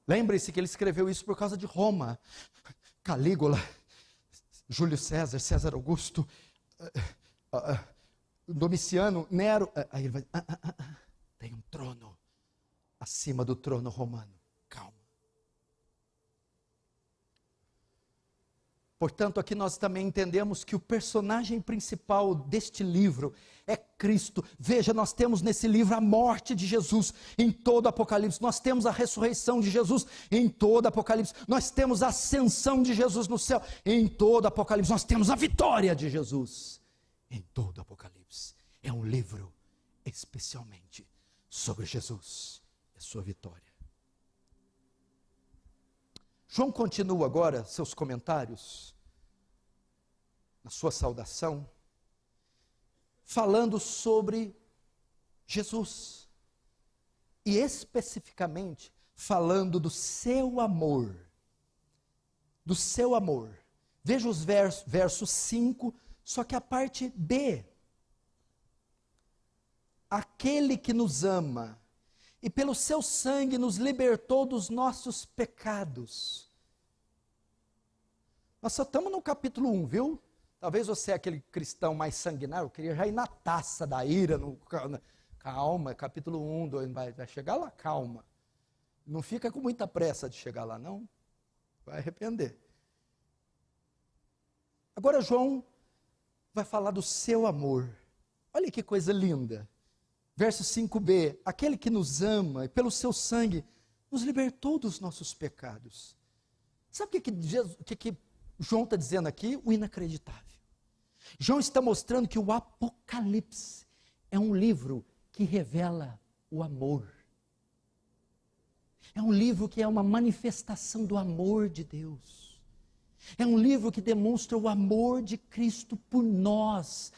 Lembre-se que ele escreveu isso por causa de Roma. Calígula, Júlio César, César Augusto, Domiciano, Nero. Aí ele vai, tem um trono acima do trono romano. Calma. Portanto, aqui nós também entendemos que o personagem principal deste livro é Cristo. Veja, nós temos nesse livro a morte de Jesus em todo o Apocalipse. Nós temos a ressurreição de Jesus em todo o Apocalipse. Nós temos a ascensão de Jesus no céu em todo o Apocalipse. Nós temos a vitória de Jesus em todo o Apocalipse. É um livro especialmente sobre Jesus e a sua vitória. João continua agora seus comentários, na sua saudação, falando sobre Jesus, e especificamente falando do seu amor, do seu amor. Veja os versos 5, só que a parte B. Aquele que nos ama, e pelo seu sangue nos libertou dos nossos pecados. Nós só estamos no capítulo 1, viu? Talvez você é aquele cristão mais sanguinário, eu queria já ir na taça da ira, calma, capítulo 1, 2, vai chegar lá, calma. Não fica com muita pressa de chegar lá, não. Vai arrepender. Agora João vai falar do seu amor. Olha que coisa linda. Verso 5b, aquele que nos ama e pelo seu sangue nos libertou dos nossos pecados. Sabe o que João está dizendo aqui? O inacreditável. João está mostrando que o Apocalipse é um livro que revela o amor. É um livro que é uma manifestação do amor de Deus. É um livro que demonstra o amor de Cristo por nós,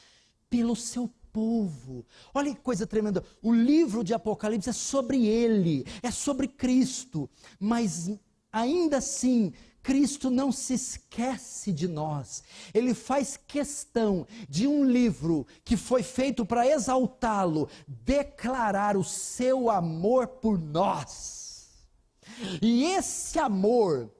pelo seu povo. Olha que coisa tremenda. O livro de Apocalipse é sobre ele, é sobre Cristo, mas ainda assim, Cristo não se esquece de nós. Ele faz questão de um livro que foi feito para exaltá-lo, declarar o seu amor por nós. E esse amor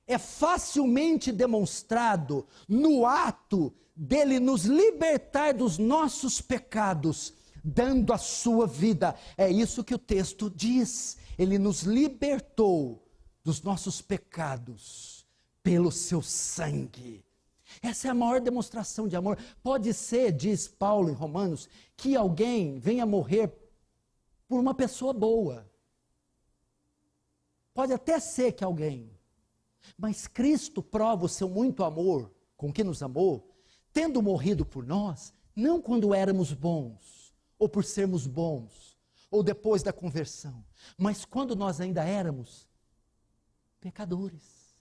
é facilmente demonstrado no ato dele nos libertar dos nossos pecados, dando a sua vida. É isso que o texto diz. Ele nos libertou dos nossos pecados pelo seu sangue. Essa é a maior demonstração de amor. Pode ser, diz Paulo em Romanos, que alguém venha morrer por uma pessoa boa. Pode até ser que alguém, mas Cristo prova o seu muito amor com que nos amou, tendo morrido por nós, não quando éramos bons, ou por sermos bons, ou depois da conversão, mas quando nós ainda éramos pecadores.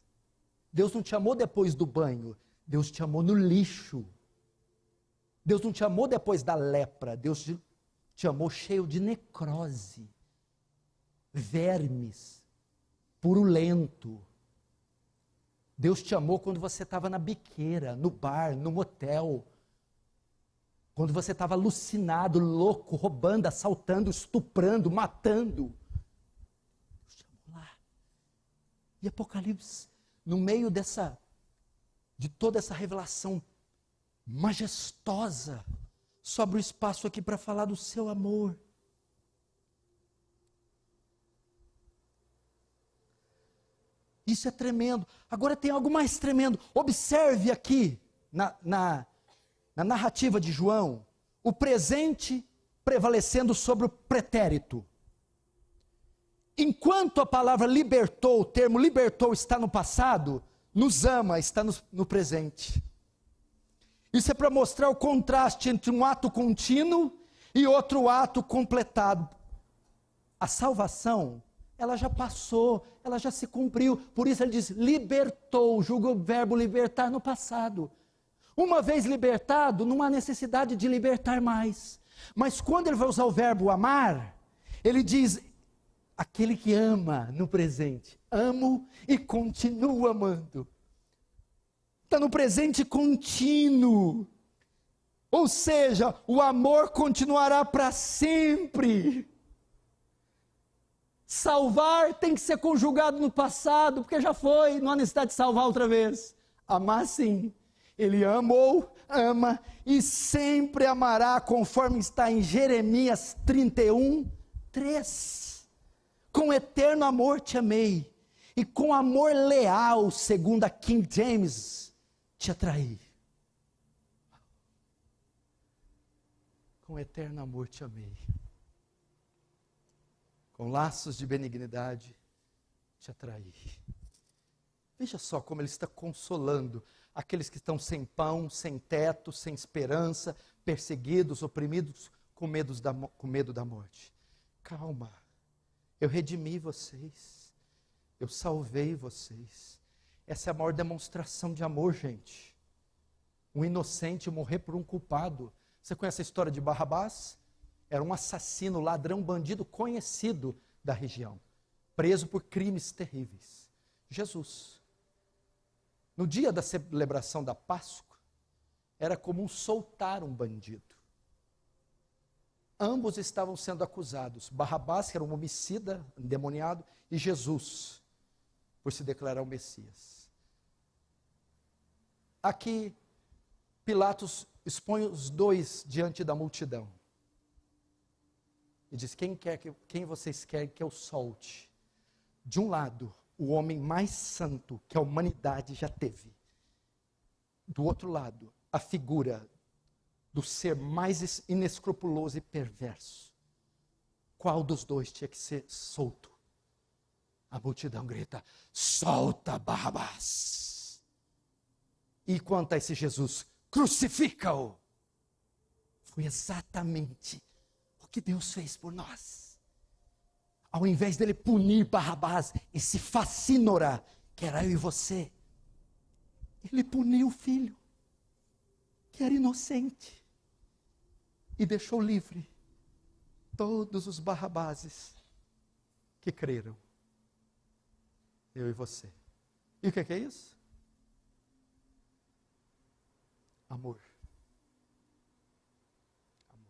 Deus não te amou depois do banho, Deus te amou no lixo. Deus não te amou depois da lepra, Deus te amou cheio de necrose, vermes, purulento. Deus te amou quando você estava na biqueira, no bar, no motel, quando você estava alucinado, louco, roubando, assaltando, estuprando, matando. Deus te amou lá. E Apocalipse, no meio de toda essa revelação majestosa, sobra o espaço aqui para falar do seu amor. Isso é tremendo. Agora tem algo mais tremendo. Observe aqui, na narrativa de João, o presente prevalecendo sobre o pretérito. Enquanto a palavra libertou, o termo libertou está no passado, nos ama está no presente. Isso é para mostrar o contraste entre um ato contínuo e outro ato completado. A salvação, ela já passou, ela já se cumpriu. Por isso ele diz, libertou, julga o verbo libertar no passado. Uma vez libertado, não há necessidade de libertar mais. Mas quando ele vai usar o verbo amar, ele diz, aquele que ama no presente. Amo e continuo amando. Está no presente contínuo. Ou seja, o amor continuará para sempre. Salvar tem que ser conjugado no passado, porque já foi, não há necessidade de salvar outra vez. Amar sim. Ele amou, ama e sempre amará, conforme está em Jeremias 31, 3. Com eterno amor te amei, e com amor leal, segundo a King James, te atraí. Com eterno amor te amei. Com laços de benignidade te atraí. Veja só como ele está consolando aqueles que estão sem pão, sem teto, sem esperança, perseguidos, oprimidos, com medo da morte. Calma, eu redimi vocês, eu salvei vocês. Essa é a maior demonstração de amor, gente. Um inocente morrer por um culpado. Você conhece a história de Barrabás? Era um assassino, ladrão, bandido conhecido da região, preso por crimes terríveis. Jesus, no dia da celebração da Páscoa, era comum soltar um bandido. Ambos estavam sendo acusados. Barrabás, que era um homicida, endemoniado, e Jesus, por se declarar o Messias. Aqui, Pilatos expõe os dois diante da multidão. E diz, quem vocês querem que eu solte? De um lado, o homem mais santo que a humanidade já teve. Do outro lado, a figura do ser mais inescrupuloso e perverso. Qual dos dois tinha que ser solto? A multidão grita, solta Barrabás. E quanto a esse Jesus, crucifica-o. Foi exatamente o que Deus fez por nós. Ao invés dele punir Barrabás, esse facínora, que era eu e você, ele puniu o filho, que era inocente, e deixou livre todos os Barrabáses que creram. Eu e você. E o que é isso? Amor. Amor.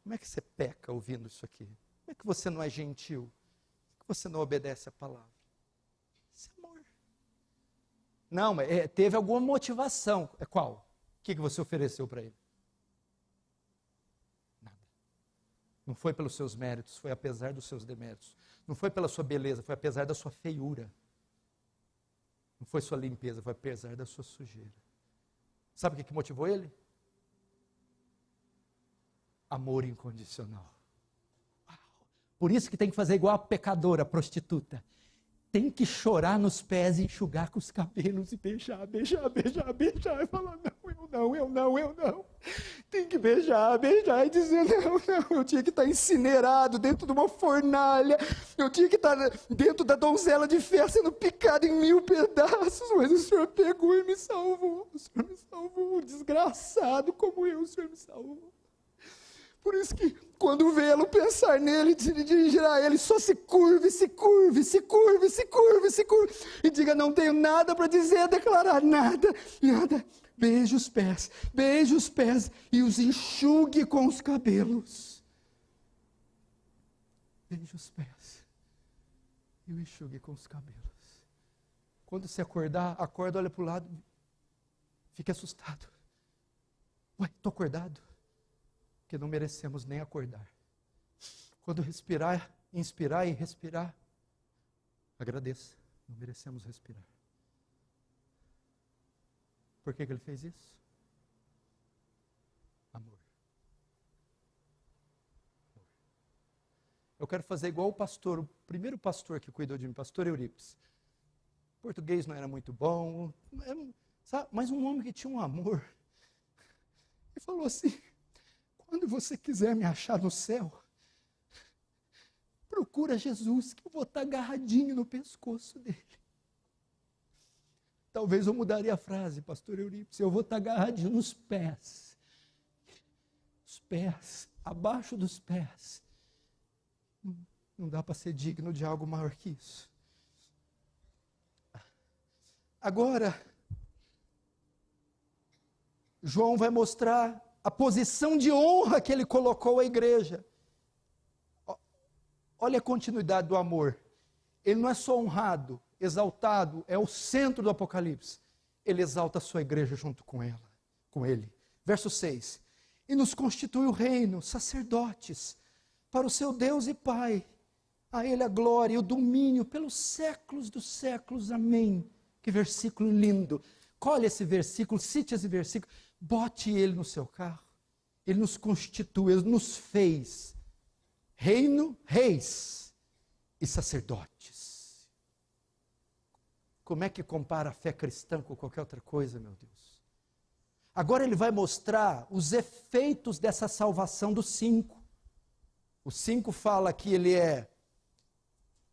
Como é que você peca ouvindo isso aqui? Como é que você não é gentil? Como é que você não obedece a palavra? Isso é amor. Não, teve alguma motivação. É qual? O que você ofereceu para ele? Nada. Não foi pelos seus méritos, foi apesar dos seus deméritos. Não foi pela sua beleza, foi apesar da sua feiura. Não foi sua limpeza, foi apesar da sua sujeira. Sabe o que motivou ele? Amor incondicional. Uau. Por isso que tem que fazer igual a pecadora, a prostituta. Tem que chorar nos pés e enxugar com os cabelos e beijar. E falar, não, eu não. Tem que beijar e dizer, não. Eu tinha que estar incinerado dentro de uma fornalha. Eu tinha que estar dentro da donzela de ferro sendo picado em 1000 pedaços. Mas o Senhor pegou e me salvou. O Senhor me salvou. Desgraçado como eu, o Senhor me salvou. Por isso que quando vê-lo pensar nele, dirigirá a ele, só se curve. E diga, não tenho nada para dizer, declarar nada. Beije os pés e os enxugue com os cabelos. Beije os pés e o enxugue com os cabelos. Quando você acorda, olha para o lado, fique assustado. Ué, estou acordado? Que não merecemos nem acordar. Quando inspirar e respirar, agradeça, não merecemos respirar. Por que ele fez isso? Amor. Eu quero fazer igual o primeiro pastor que cuidou de mim, pastor Eurípides. O português não era muito bom, mas um homem que tinha um amor. Ele falou assim, quando você quiser me achar no céu, procura Jesus, que eu vou estar agarradinho no pescoço dele. Talvez eu mudaria a frase, pastor Eurípides, eu vou estar agarradinho nos pés. Os pés, abaixo dos pés. Não dá para ser digno de algo maior que isso. Agora, João vai mostrar a posição de honra que ele colocou à igreja. Olha a continuidade do amor. Ele não é só honrado, exaltado, é o centro do Apocalipse. Ele exalta a sua igreja junto com ele. Verso 6. E nos constitui o reino, sacerdotes, para o seu Deus e Pai. A ele a glória e o domínio pelos séculos dos séculos. Amém. Que versículo lindo. Colhe esse versículo, cite esse versículo, bote ele no seu carro. Ele nos constitui, ele nos fez reino, reis e sacerdotes. Como é que compara a fé cristã com qualquer outra coisa, meu Deus? Agora ele vai mostrar os efeitos dessa salvação dos 5. O 5 fala que ele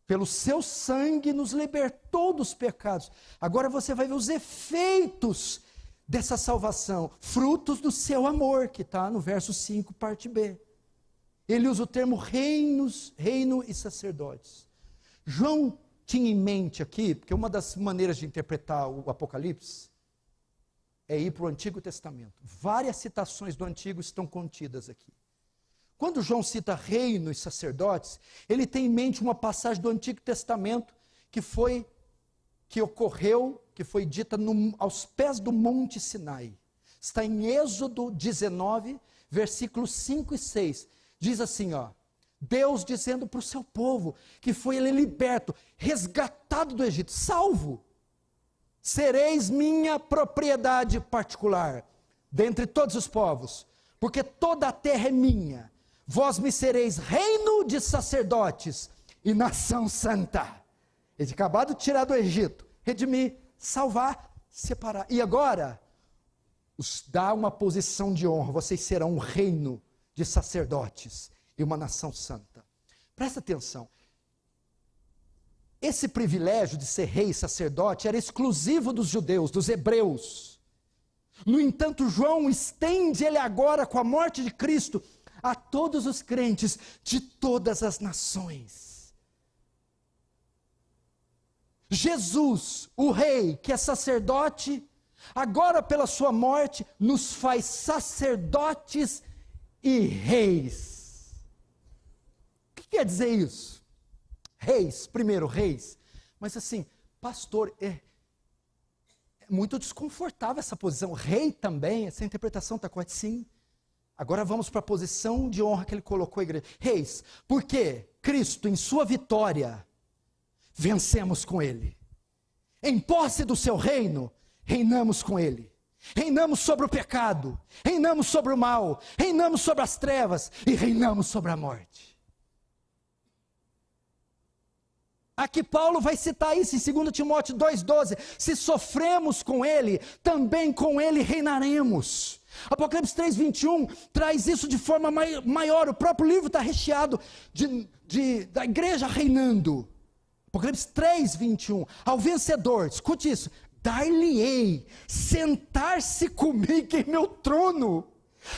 pelo seu sangue nos libertou dos pecados. Agora você vai ver os efeitos dessa salvação, frutos do seu amor, que está no verso 5, parte B. Ele usa o termo reino e sacerdotes. João tinha em mente aqui, porque uma das maneiras de interpretar o Apocalipse é ir para o Antigo Testamento. Várias citações do Antigo estão contidas aqui. Quando João cita reino e sacerdotes, ele tem em mente uma passagem do Antigo Testamento que foi dita aos pés do Monte Sinai. Está em Êxodo 19, versículos 5 e 6. Diz assim, Deus dizendo para o seu povo que foi ele liberto, resgatado do Egito, salvo. Sereis minha propriedade particular, dentre todos os povos, porque toda a terra é minha. Vós me sereis reino de sacerdotes e nação santa. Ele tinha acabado de tirar do Egito, redimir, salvar, separar. E agora, os dá uma posição de honra. Vocês serão um reino de sacerdotes e uma nação santa. Presta atenção. Esse privilégio de ser rei e sacerdote era exclusivo dos judeus, dos hebreus. No entanto, João estende ele agora, com a morte de Cristo, a todos os crentes de todas as nações. Jesus, o rei, que é sacerdote, agora pela sua morte, nos faz sacerdotes e reis. O que quer dizer isso? Reis, primeiro reis, mas assim, pastor, é muito desconfortável essa posição. Rei também, essa interpretação está correta? Sim. Agora vamos para a posição de honra que ele colocou a igreja. Reis, porque Cristo, em sua vitória, vencemos com ele. Em posse do seu reino, reinamos com ele. Reinamos sobre o pecado, reinamos sobre o mal, reinamos sobre as trevas e reinamos sobre a morte. Aqui Paulo vai citar isso em 2 Timóteo 2,12. Se sofremos com ele, também com ele reinaremos. Apocalipse 3,21 traz isso de forma maior. O próprio livro está recheado da igreja reinando. Apocalipse 3,21. Ao vencedor, escute isso: dar-lhe-ei sentar-se comigo em meu trono,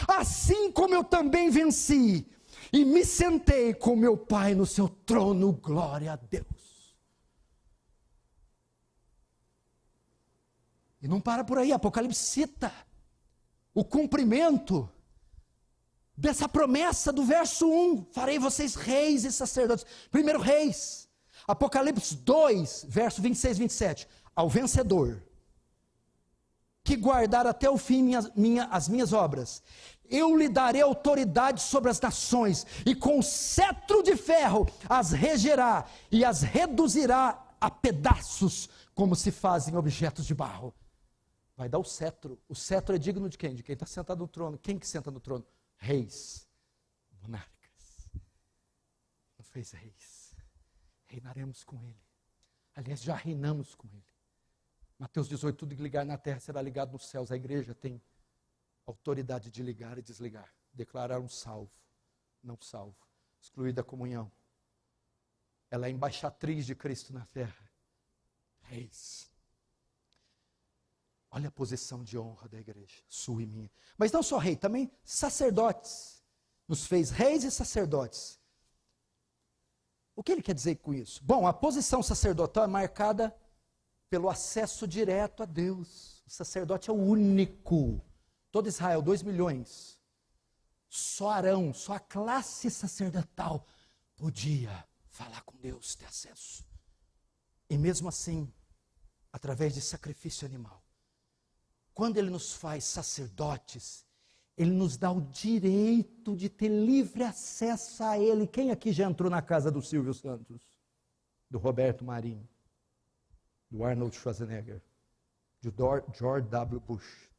assim como eu também venci e me sentei com meu Pai no seu trono. Glória a Deus. E não para por aí. Apocalipse cita o cumprimento dessa promessa do verso 1. Farei vocês reis e sacerdotes. Primeiro reis. Apocalipse 2, verso 26 e 27. Ao vencedor, que guardar até o fim as minhas obras, eu lhe darei autoridade sobre as nações, e com cetro de ferro as regerá, e as reduzirá a pedaços, como se fazem objetos de barro. Vai dar o cetro. O cetro é digno de quem? De quem está sentado no trono. Quem que senta no trono? Reis, monarcas. Não fez reis. Reinaremos com ele. Aliás, já reinamos com ele. Mateus 18, tudo que ligar na terra será ligado nos céus. A igreja tem autoridade de ligar e desligar. Declarar um salvo, não salvo. Excluir da comunhão. Ela é embaixatriz de Cristo na terra. Reis. Olha a posição de honra da igreja, sua e minha. Mas não só rei, também sacerdotes. Nos fez reis e sacerdotes. O que ele quer dizer com isso? Bom, a posição sacerdotal é marcada pelo acesso direto a Deus. O sacerdote é o único. Todo Israel, 2 milhões. Só Arão, só a classe sacerdotal podia falar com Deus, ter acesso. E mesmo assim, através de sacrifício animal, quando ele nos faz sacerdotes, ele nos dá o direito de ter livre acesso a ele. Quem aqui já entrou na casa do Silvio Santos? Do Roberto Marinho? Do Arnold Schwarzenegger? De George W. Bush?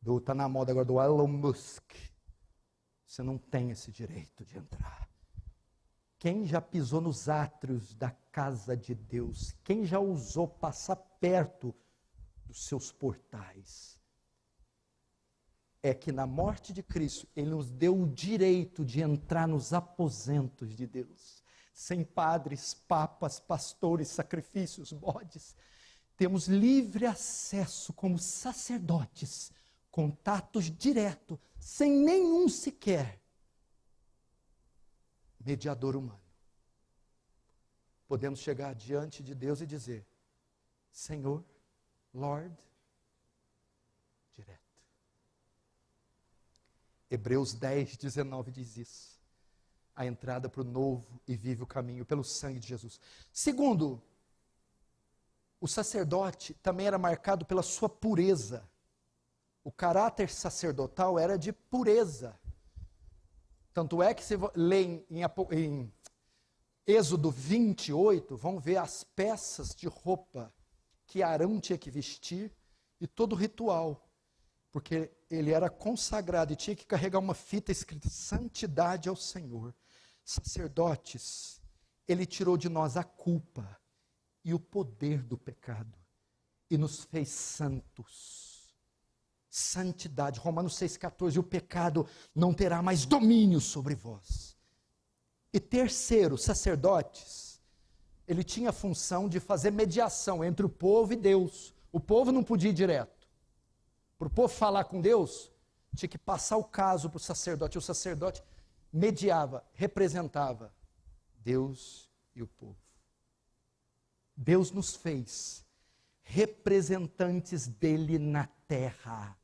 Está na moda agora do Elon Musk. Você não tem esse direito de entrar. Quem já pisou nos átrios da casa de Deus? Quem já ousou passar perto dos seus portais? É que na morte de Cristo, Ele nos deu o direito de entrar nos aposentos de Deus. Sem padres, papas, pastores, sacrifícios, bodes. Temos livre acesso como sacerdotes, contatos direto, sem nenhum sequer mediador humano. Podemos chegar diante de Deus e dizer: Senhor, Lord, direto. Hebreus 10, 19 diz isso. A entrada para o novo e vivo caminho pelo sangue de Jesus. Segundo, o sacerdote também era marcado pela sua pureza. O caráter sacerdotal era de pureza. Tanto é que você lê em Êxodo 28, vão ver as peças de roupa que Arão tinha que vestir e todo o ritual. Porque ele era consagrado e tinha que carregar uma fita escrita santidade ao Senhor. Sacerdotes, ele tirou de nós a culpa e o poder do pecado e nos fez santos. Santidade, Romanos 6,14, o pecado não terá mais domínio sobre vós. E terceiro, sacerdotes, ele tinha a função de fazer mediação entre o povo e Deus. O povo não podia ir direto. Para o povo falar com Deus, tinha que passar o caso para o sacerdote. O sacerdote mediava, representava Deus e o povo. Deus nos fez representantes dele na terra.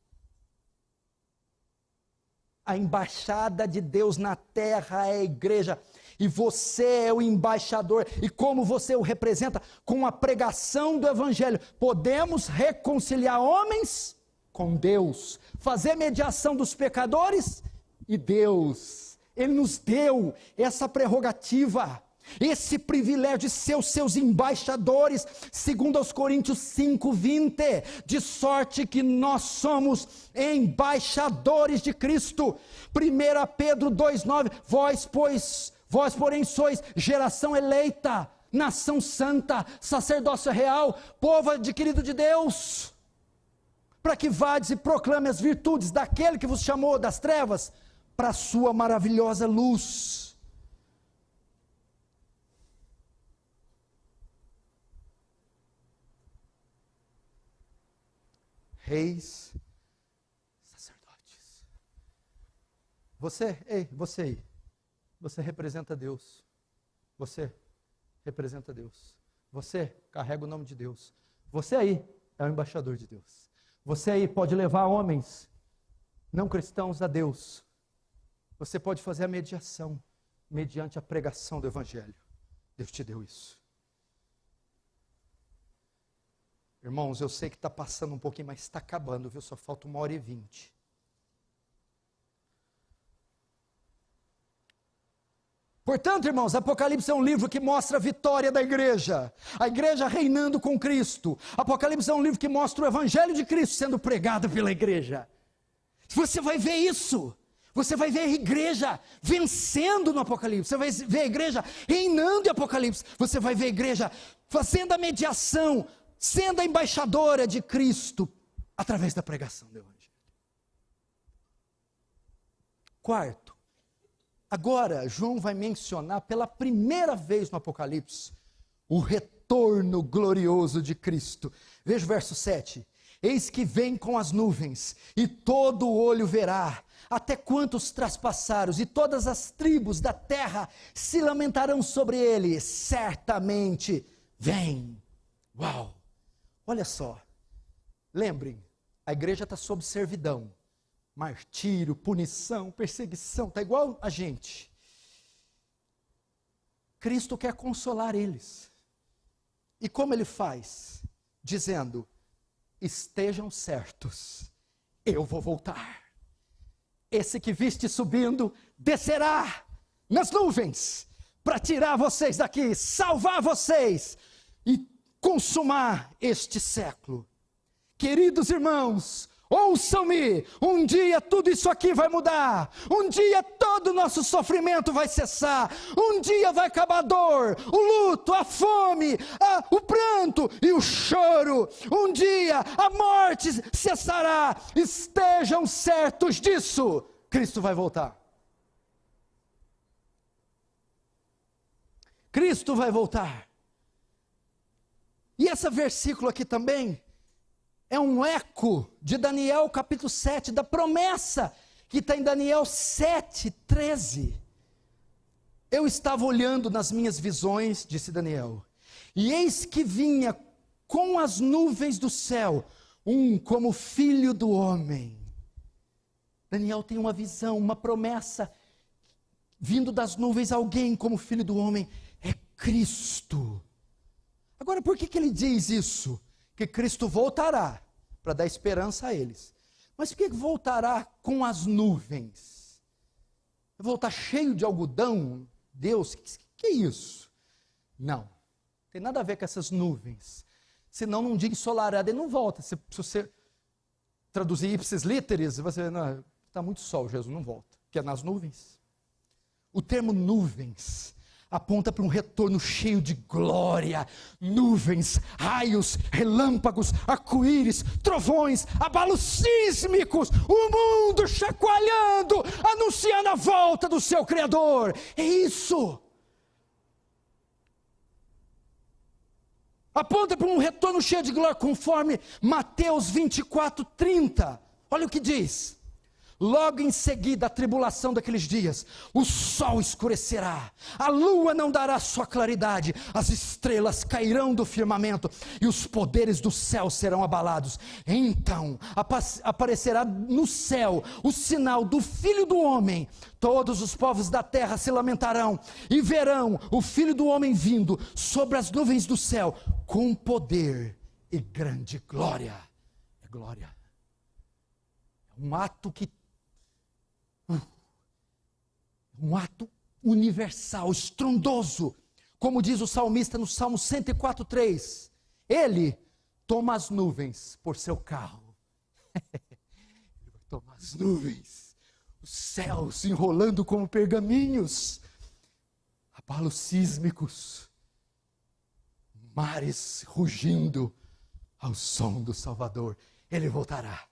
A embaixada de Deus na terra é a igreja. E você é o embaixador. E como você o representa? Com a pregação do evangelho. Podemos reconciliar homens com Deus, fazer mediação dos pecadores e Deus. Ele nos deu essa prerrogativa, esse privilégio de ser os seus embaixadores, segundo aos Coríntios 5:20, de sorte que nós somos embaixadores de Cristo. 1 Pedro 2:9, vós porém sois geração eleita, nação santa, sacerdócio real, povo adquirido de Deus, para que vades e proclame as virtudes daquele que vos chamou das trevas para a sua maravilhosa luz. Reis, sacerdotes. Você aí, você representa Deus. Você representa Deus. Você carrega o nome de Deus. Você aí é o embaixador de Deus. Você aí pode levar homens não cristãos a Deus. Você pode fazer a mediação mediante a pregação do evangelho. Deus te deu isso. Irmãos, eu sei que está passando um pouquinho, mas está acabando, viu? Só falta 1h20. Portanto, irmãos, Apocalipse é um livro que mostra a vitória da igreja, a igreja reinando com Cristo. Apocalipse é um livro que mostra o evangelho de Cristo sendo pregado pela igreja. Você vai ver isso, você vai ver a igreja vencendo no Apocalipse, você vai ver a igreja reinando em Apocalipse, você vai ver a igreja fazendo a mediação, sendo a embaixadora de Cristo, através da pregação do evangelho. Quarto, agora, João vai mencionar pela primeira vez no Apocalipse o retorno glorioso de Cristo. Veja o verso 7. Eis que vem com as nuvens, e todo olho verá, até quantos traspassaram, e todas as tribos da terra se lamentarão sobre ele. Certamente vem. Uau! Olha só, lembrem, a igreja está sob servidão, martírio, punição, perseguição, está igual a gente. Cristo quer consolar eles. E como ele faz? Dizendo: estejam certos, eu vou voltar. Esse que viste subindo, descerá nas nuvens, para tirar vocês daqui, salvar vocês, e consumar este século. Queridos irmãos, ouçam-me, um dia tudo isso aqui vai mudar, um dia todo o nosso sofrimento vai cessar, um dia vai acabar a dor, o luto, a fome, o pranto e o choro, um dia a morte cessará. Estejam certos disso, Cristo vai voltar. Cristo vai voltar. E esse versículo aqui também é um eco de Daniel capítulo 7, da promessa que está em Daniel 7:13. Eu estava olhando nas minhas visões, disse Daniel, e eis que vinha com as nuvens do céu, um como filho do homem. Daniel tem uma visão, uma promessa, vindo das nuvens alguém como filho do homem, é Cristo. Agora, por que ele diz isso? Que Cristo voltará, para dar esperança a eles. Mas por que voltará com as nuvens? Voltar cheio de algodão? Deus, que é isso? Não, tem nada a ver com essas nuvens. Senão num dia ensolarado ele não volta. Se você traduzir ipsis literis, você está muito sol, Jesus não volta. Que é nas nuvens. O termo nuvens aponta para um retorno cheio de glória, nuvens, raios, relâmpagos, arco-íris, trovões, abalos sísmicos, o mundo chacoalhando, anunciando a volta do seu Criador. É isso. Aponta para um retorno cheio de glória, conforme Mateus 24:30. Olha o que diz. Logo em seguida a tribulação daqueles dias, o sol escurecerá, a lua não dará sua claridade, as estrelas cairão do firmamento e os poderes do céu serão abalados. Então aparecerá no céu o sinal do Filho do Homem. Todos os povos da terra se lamentarão e verão o Filho do Homem vindo sobre as nuvens do céu com poder e grande glória. É glória. É um ato que um ato universal, estrondoso, como diz o salmista no Salmo 104:3, ele toma as nuvens por seu carro, ele vai tomar as nuvens, os céus enrolando como pergaminhos, abalos sísmicos, mares rugindo ao som do Salvador. Ele voltará.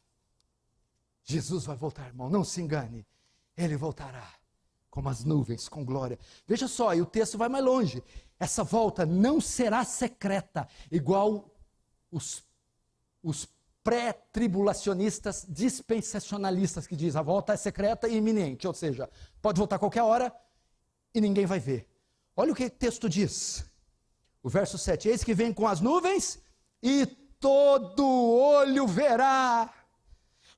Jesus vai voltar, irmão, não se engane, ele voltará como as nuvens, com glória. Veja só, e o texto vai mais longe. Essa volta não será secreta, igual os pré-tribulacionistas dispensacionalistas que dizem, a volta é secreta e iminente, ou seja, pode voltar a qualquer hora e ninguém vai ver. Olha o que o texto diz. O verso 7, eis que vem com as nuvens e todo olho verá.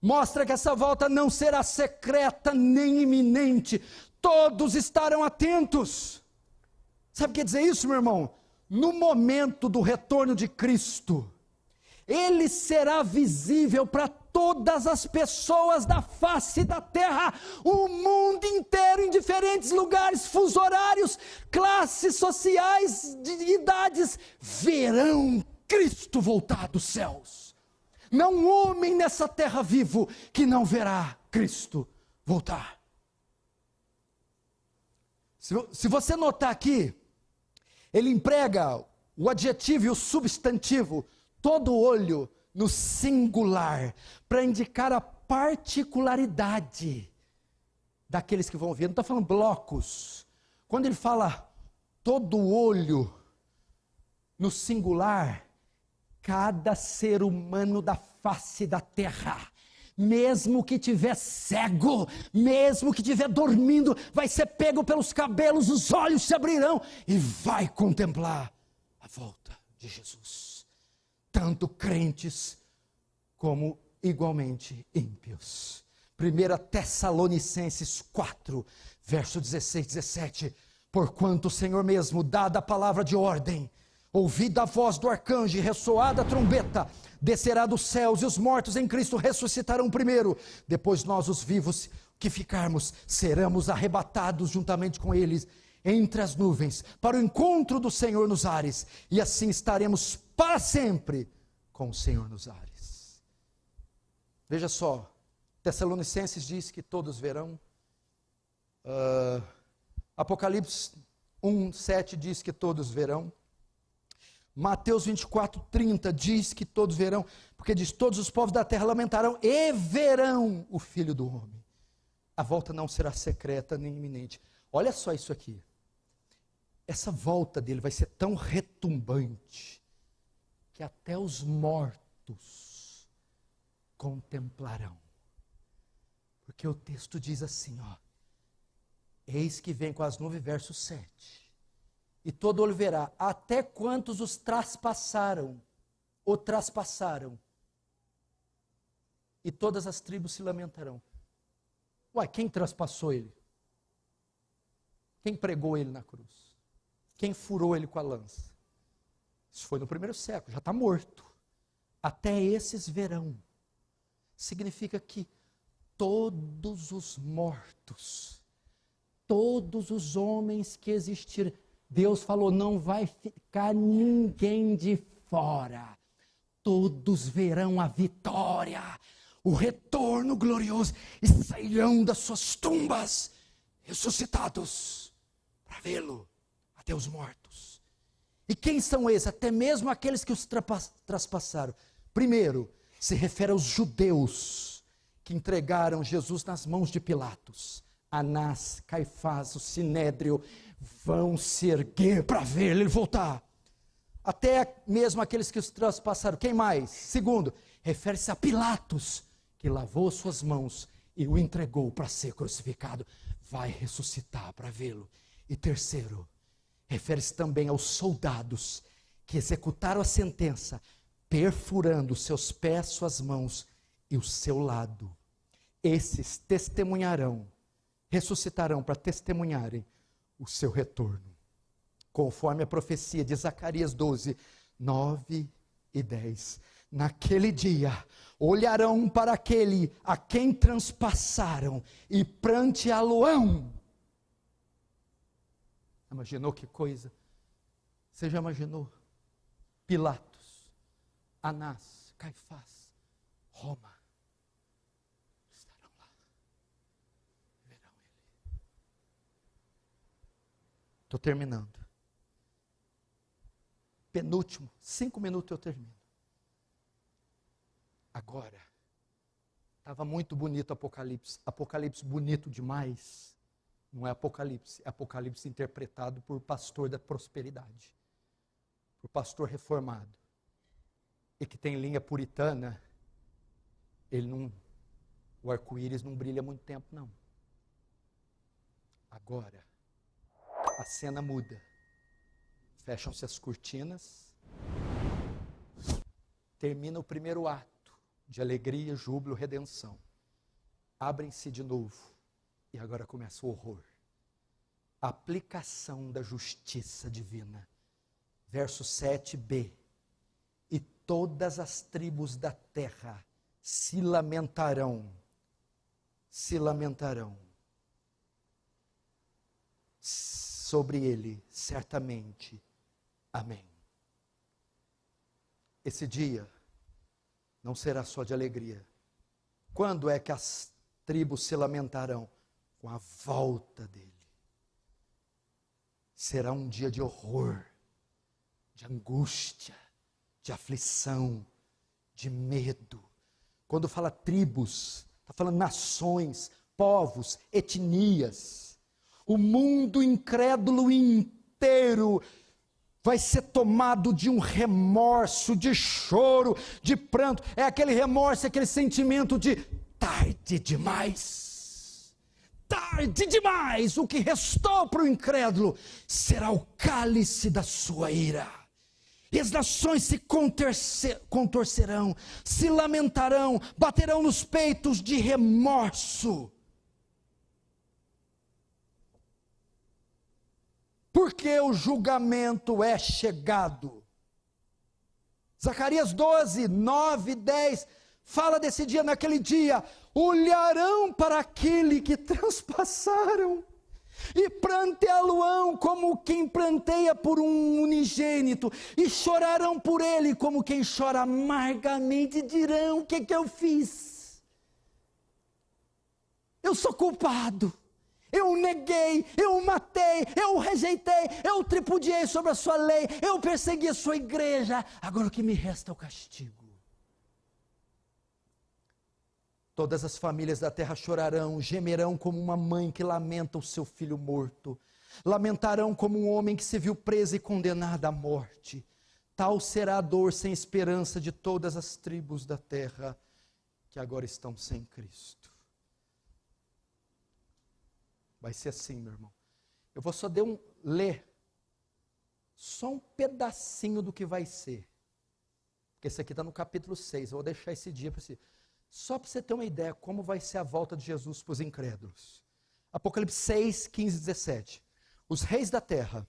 Mostra que essa volta não será secreta nem iminente. Todos estarão atentos. Sabe o que quer dizer isso, meu irmão? No momento do retorno de Cristo, ele será visível para todas as pessoas da face da terra, o mundo inteiro, em diferentes lugares, fusos horários, classes sociais, de idades, verão Cristo voltar dos céus. Não um homem nessa terra vivo que não verá Cristo voltar. Se você notar aqui, ele emprega o adjetivo e o substantivo, todo olho, no singular, para indicar a particularidade daqueles que vão ver. Não está falando blocos. Quando ele fala todo olho no singular, cada ser humano da face da terra, mesmo que estiver cego, mesmo que estiver dormindo, vai ser pego pelos cabelos, os olhos se abrirão e vai contemplar a volta de Jesus. Tanto crentes como igualmente ímpios. 1 Tessalonicenses 4, verso 16, 17. Porquanto o Senhor mesmo, dada a palavra de ordem, ouvida a voz do arcanjo e ressoada a trombeta, descerá dos céus e os mortos em Cristo ressuscitarão primeiro. Depois nós, os vivos que ficarmos, seremos arrebatados juntamente com eles entre as nuvens, para o encontro do Senhor nos ares, e assim estaremos para sempre com o Senhor nos ares. Veja só, Tessalonicenses diz que todos verão, Apocalipse 1:7 diz que todos verão, Mateus 24:30 diz que todos verão, porque diz: todos os povos da terra lamentarão e verão o Filho do Homem. A volta não será secreta nem iminente. Olha só isso aqui. Essa volta dele vai ser tão retumbante que até os mortos contemplarão. Porque o texto diz assim, ó: eis que vem com as nuvens, verso 7. E todo olho verá, até quantos os traspassaram, ou traspassaram. E todas as tribos se lamentarão. Uai, quem traspassou ele? Quem pregou ele na cruz? Quem furou ele com a lança? Isso foi no primeiro século, já está morto. Até esses verão. Significa que todos os mortos, todos os homens que existiram, Deus falou, não vai ficar ninguém de fora. Todos verão a vitória, o retorno glorioso, e sairão das suas tumbas, ressuscitados, para vê-lo, até os mortos. E quem são esses? Até mesmo aqueles que os traspassaram. Primeiro, se refere aos judeus, que entregaram Jesus nas mãos de Pilatos. Anás, Caifás, o Sinédrio, vão se erguer para ver ele voltar. Até mesmo aqueles que os traspassaram. Quem mais? Segundo, refere-se a Pilatos, que lavou suas mãos e o entregou para ser crucificado. Vai ressuscitar para vê-lo. E terceiro, refere-se também aos soldados que executaram a sentença, perfurando seus pés, suas mãos e o seu lado. Esses testemunharão, ressuscitarão para testemunharem o seu retorno, conforme a profecia de Zacarias 12, 9 e 10. Naquele dia, olharão para aquele a quem transpassaram e pranteá-lo-ão. Imaginou que coisa? Você já imaginou? Pilatos, Anás, Caifás, Roma, estarão lá, verão ele. Estou terminando. Penúltimo, 5 minutos eu termino. Agora, estava muito bonito o Apocalipse. Apocalipse bonito demais. Não é Apocalipse, é Apocalipse interpretado por pastor da prosperidade. Por pastor reformado. E que tem linha puritana, o arco-íris não brilha muito tempo, não. Agora, a cena muda. Fecham-se as cortinas. Termina o primeiro ato de alegria, júbilo, redenção. Abrem-se de novo. E agora começa o horror. A aplicação da justiça divina. Verso 7b. E todas as tribos da terra se lamentarão. Se lamentarão. Sobre ele, certamente. Amém. Esse dia não será só de alegria. Quando é que as tribos se lamentarão? Com a volta dele. Será um dia de horror, de angústia, de aflição, de medo. Quando fala tribos, está falando nações, povos, etnias. O mundo incrédulo inteiro vai ser tomado de um remorso, de choro, de pranto. É aquele remorso, aquele sentimento de tarde demais. Tarde demais. O que restou para o incrédulo será o cálice da sua ira. E as nações se contorcerão, se lamentarão, baterão nos peitos de remorso. Porque o julgamento é chegado. Zacarias 12, 9 e 10, fala desse dia. Naquele dia, olharão para aquele que transpassaram, e pranteá-lo-ão como quem pranteia por um unigênito, e chorarão por ele como quem chora amargamente, e dirão: o que eu fiz? Eu sou culpado. Eu neguei, eu matei, eu rejeitei, eu tripudiei sobre a sua lei, eu persegui a sua igreja. Agora o que me resta é o castigo. Todas as famílias da terra chorarão, gemerão como uma mãe que lamenta o seu filho morto. Lamentarão como um homem que se viu preso e condenado à morte. Tal será a dor sem esperança de todas as tribos da terra que agora estão sem Cristo. Vai ser assim, meu irmão. Eu vou só ler só um pedacinho do que vai ser. Porque esse aqui está no capítulo 6. Eu vou deixar esse dia para você. Só para você ter uma ideia como vai ser a volta de Jesus para os incrédulos. Apocalipse 6, 15 e 17. Os reis da terra,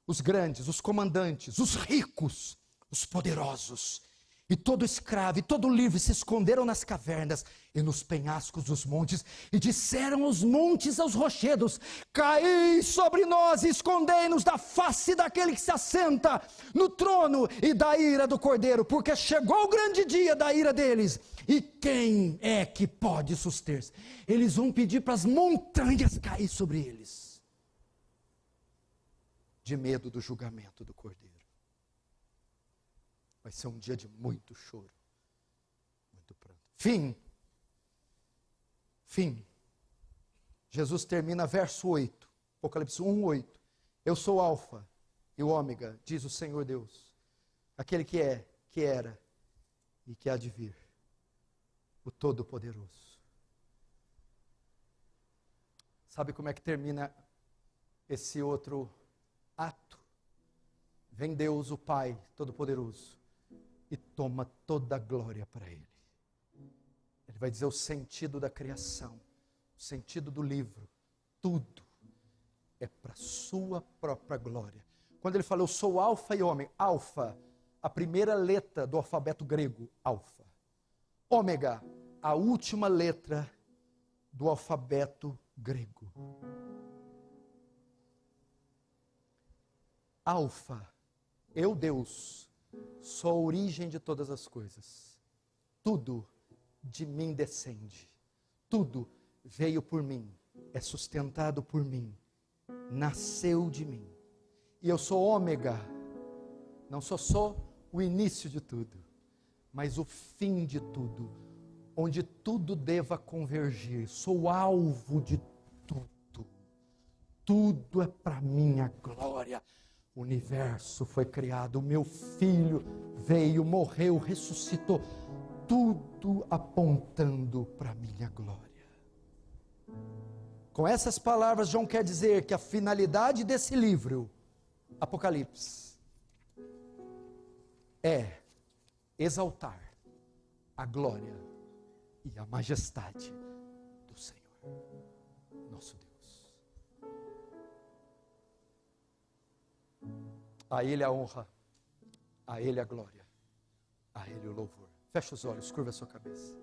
os grandes, os comandantes, os ricos, os poderosos, e todo escravo e todo livre se esconderam nas cavernas e nos penhascos dos montes, e disseram os montes aos rochedos: caí sobre nós e escondei-nos da face daquele que se assenta no trono e da ira do Cordeiro, porque chegou o grande dia da ira deles, e quem é que pode suster-se? Eles vão pedir para as montanhas cair sobre eles, de medo do julgamento do Cordeiro. Vai ser um dia de muito choro, muito pranto. Fim. Jesus termina verso 8, Apocalipse 1, 8. Eu sou o Alfa e o Ômega, diz o Senhor Deus, aquele que é, que era e que há de vir, o Todo-Poderoso. Sabe como é que termina esse outro ato? Vem Deus, o Pai Todo-Poderoso, e toma toda a glória para Ele. Ele vai dizer o sentido da criação, o sentido do livro, tudo é para a sua própria glória. Quando ele fala, eu sou Alfa e Ômega, Alfa, a primeira letra do alfabeto grego, Alfa. Ômega, a última letra do alfabeto grego. Alfa, eu, Deus, sou a origem de todas as coisas. Tudo de mim descende. Tudo veio por mim, é sustentado por mim, nasceu de mim. E eu sou Ômega, não sou só o início de tudo, mas o fim de tudo, onde tudo deva convergir. Sou alvo de tudo. Tudo é para minha glória. O universo foi criado, o meu filho veio, morreu, ressuscitou, tudo apontando para a minha glória. Com essas palavras, João quer dizer que a finalidade desse livro, Apocalipse, é exaltar a glória e a majestade do Senhor, nosso Deus. A Ele a honra, a Ele a glória, a Ele o louvor. Feche os olhos, curva a sua cabeça.